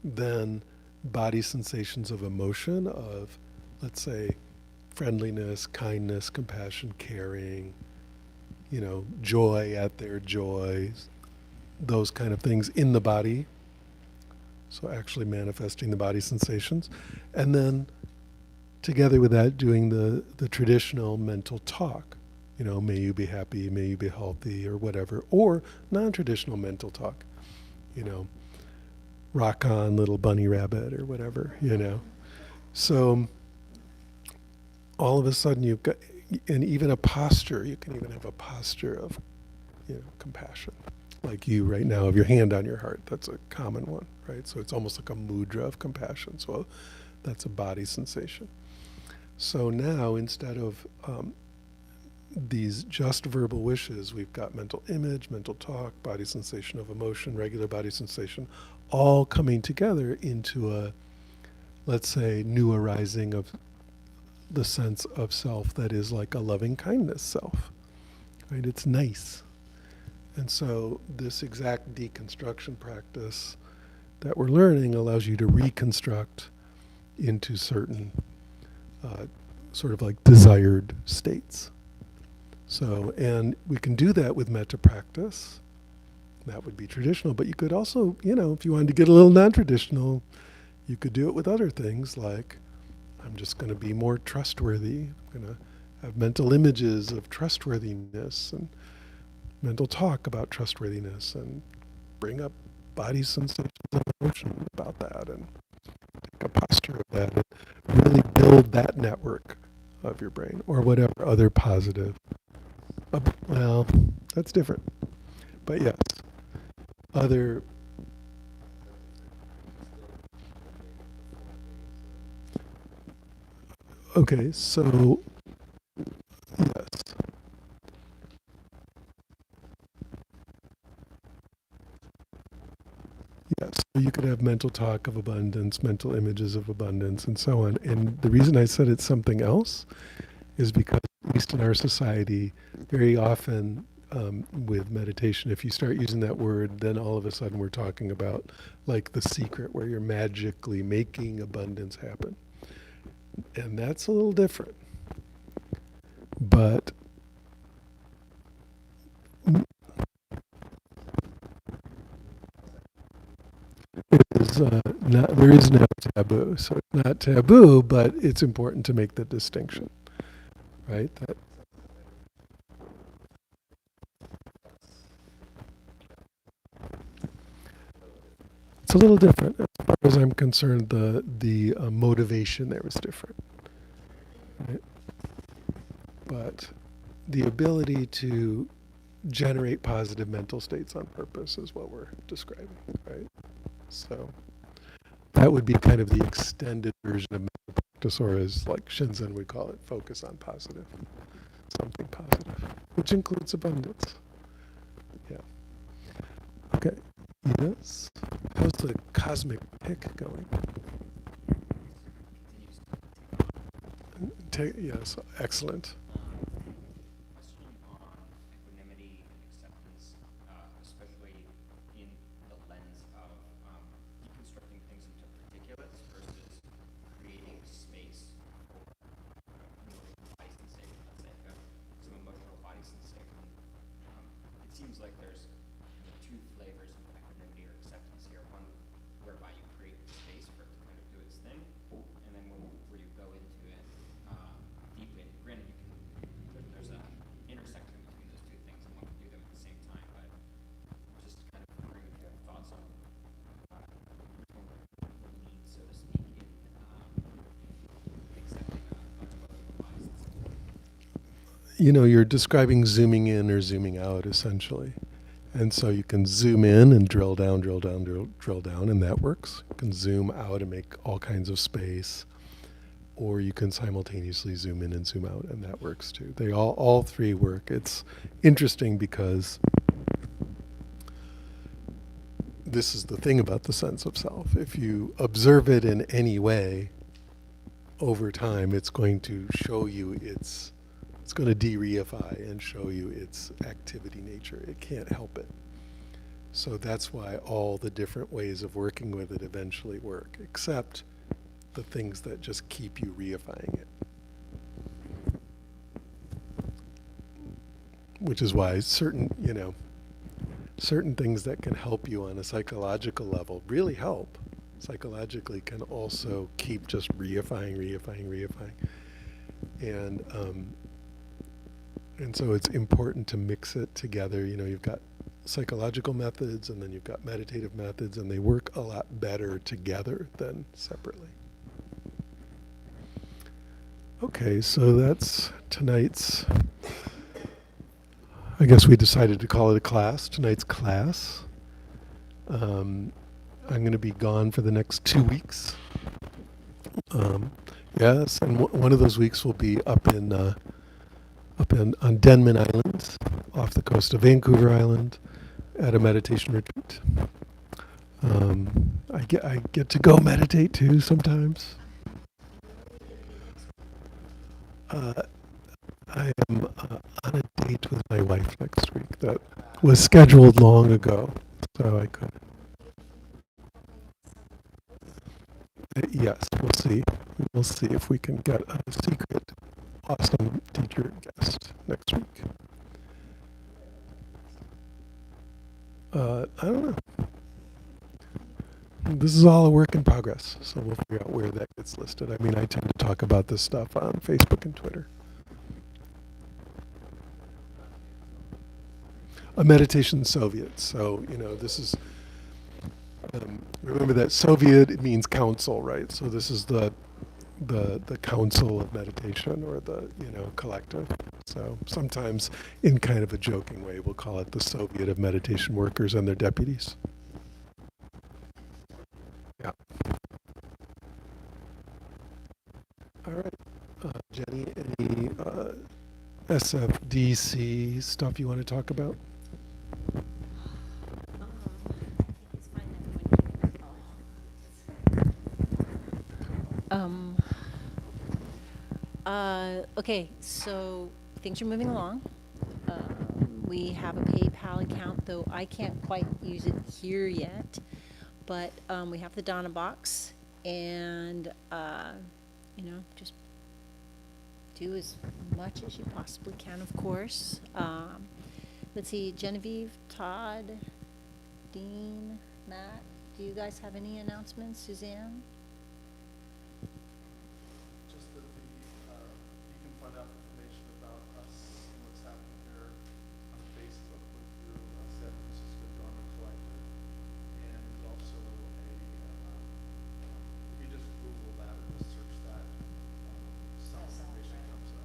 Then body sensations of emotion of, let's say, friendliness, kindness, compassion, caring, joy at their joy, those kind of things in the body. So actually manifesting the body sensations. And then together with that, doing the traditional mental talk. May you be happy, may you be healthy, or whatever. Or non-traditional mental talk. Rock on, little bunny rabbit, or whatever. So all of a sudden you've got, and even a posture, you can even have a posture of, compassion. Like you right now have your hand on your heart. That's a common one, right? So it's almost like a mudra of compassion. So that's a body sensation. So now instead of these just verbal wishes, we've got mental image, mental talk, body sensation of emotion, regular body sensation, all coming together into a, let's say, new arising of the sense of self that is like a loving kindness self, right? It's nice. And so this exact deconstruction practice that we're learning allows you to reconstruct into certain sort of like desired states. So, and we can do that with metta practice. That would be traditional, but you could also, if you wanted to get a little non-traditional, you could do it with other things like, I'm just going to be more trustworthy. I'm going to have mental images of trustworthiness and mental talk about trustworthiness and bring up body sensations and emotion about that and take a posture of that and really build that network of your brain or whatever other positive. Well, that's different. But yes, other. Okay, so yes. Yes, so you could have mental talk of abundance, mental images of abundance, and so on. And the reason I said it's something else is because, at least in our society, very often with meditation, if you start using that word, then all of a sudden we're talking about like the secret where you're magically making abundance happen. And that's a little different. But it is not, there is no taboo. So it's not taboo, but it's important to make the distinction, right? That it's a little different. As far as I'm concerned, the motivation there is different, right? But the ability to generate positive mental states on purpose is what we're describing, right? So that would be kind of the extended version of mental practice, or as like Shinzen would call it, focus on positive, something positive, which includes abundance. Yeah. Okay. Yes. How's the cosmic pick going? Yes, excellent. Question on equanimity and acceptance, especially in the lens of deconstructing things into particulates versus creating space for emotional body sensation. Let's say some emotional body sensation. It seems like there's two flavors of equanimity or acceptance here. One whereby you create space for it to kind of do its thing, and then where you go into it deeply. Granted, there's an intersection between those two things, and one can do them at the same time. But just kind of wondering if you have thoughts on which one would lead, so to speak, in accepting a emotional body sensation. You're describing zooming in or zooming out essentially. And so you can zoom in and drill down, and that works. You can zoom out and make all kinds of space. or you can simultaneously zoom in and zoom out, and that works too. They all three work. It's interesting because this is the thing about the sense of self. If you observe it in any way, over time, it's going to show you it's going to de-reify and show you its activity nature. It can't help it. So that's why all the different ways of working with it eventually work, except the things that just keep you reifying it. Which is why certain things that can help you on a psychological level really help psychologically can also keep just reifying. And so it's important to mix it together. You've got psychological methods and then you've got meditative methods, and they work a lot better together than separately. Okay, so that's tonight's, I guess we decided to call it a class, tonight's class. I'm going to be gone for the next 2 weeks. Yes, and one of those weeks will be up on Denman Island, off the coast of Vancouver Island, at a meditation retreat. I get to go meditate too sometimes. I am on a date with my wife next week that was scheduled long ago, so I could. Yes, we'll see. We'll see if we can get a secret, awesome teacher guest next week. I don't know. This is all a work in progress, so we'll figure out where that gets listed. I mean, I tend to talk about this stuff on Facebook and Twitter. A meditation Soviet. So, this is, remember that Soviet, it means council, right? So this is the council of meditation, or the, collective. So sometimes in kind of a joking way, we'll call it the Soviet of meditation workers and their deputies. Yeah. All right. Jenny, any SFDC stuff you want to talk about? Okay, so things are moving along. We have a PayPal account, though I can't quite use it here yet. But we have the Donna box, and just do as much as you possibly can, of course. Let's see, Genevieve, Todd, Dean, Matt, do you guys have any announcements? Suzanne? Just that you can find out information about us and what's happening here on Facebook with your San Francisco Drama Collective. And there's also if you just Google that or just search that, some information comes up.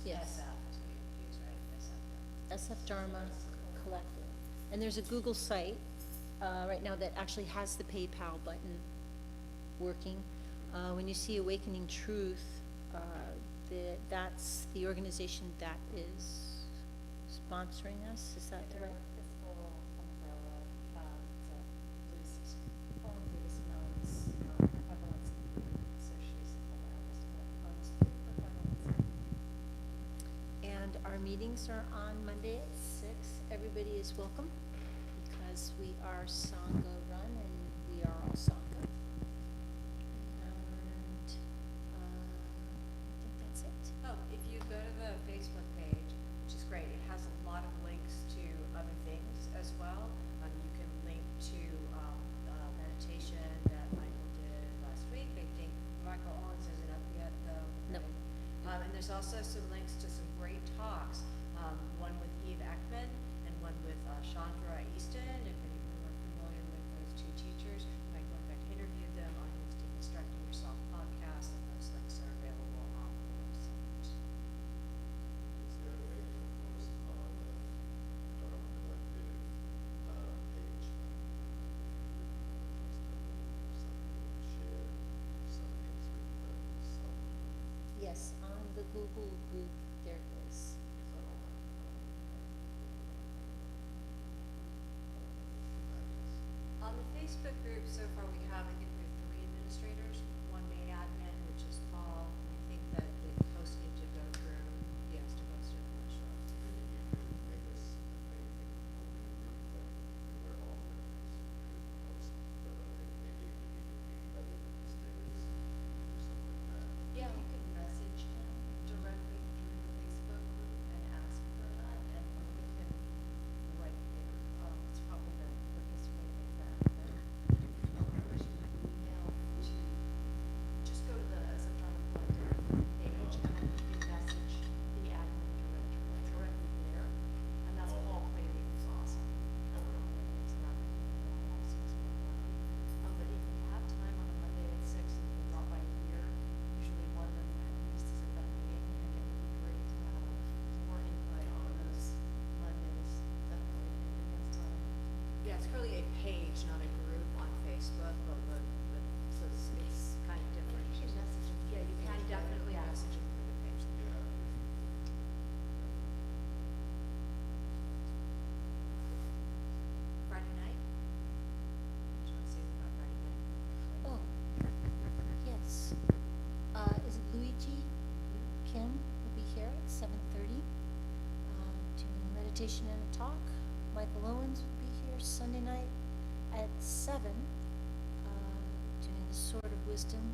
Yes. SF is what you use, right? SF. SF Dharma Collective. And there's a Google site right now that actually has the PayPal button working. When you see Awakening Truth, that's the organization that is sponsoring us. Is that the right? And our meetings are on Monday at 6. Everybody is welcome because we are Sangha run and we are all Sangha. And I think that's it. Oh, if you go to the Facebook page, which is great, it has a lot of links to other things as well. You can link to meditation that Michael did last week. I think Michael Owens isn't up yet though. No. And there's also some links to some great talks, one with Eve Ekman and one with Chandra Easton. If any of you are familiar with those two teachers, you might go back to Google group, there it is. On the Facebook group, so far we have, I think we have 3 administrators, 1 main admin, which is Paul. I think that the post need to go through, he has to post it, I'm not sure. Yeah, you could message him directly through the Facebook group and ask for that, and we can write there. It's probably the quickest way to get that. Or you can email to, just go to the SFDC page and then you can message the admin directly there. And that's Paul Craving, who's awesome. It's not awesome. But if you have time on a Monday at 6 and you can drop by here, usually one of them at least is at that meeting, and it would be great to have more input on those Mondays, definitely, if he has time. Yeah, it's currently a page, not a group on Facebook, but so it's kind of different. You can message him. Yeah, you can definitely Yeah. message him through the page. Friday night? Do you want to say something about Friday night? Oh, yes. Is it Luigi Kim will be here at 7:30, doing meditation and a talk. Michael Owens will be here Sunday night at 7, doing the Sword of Wisdom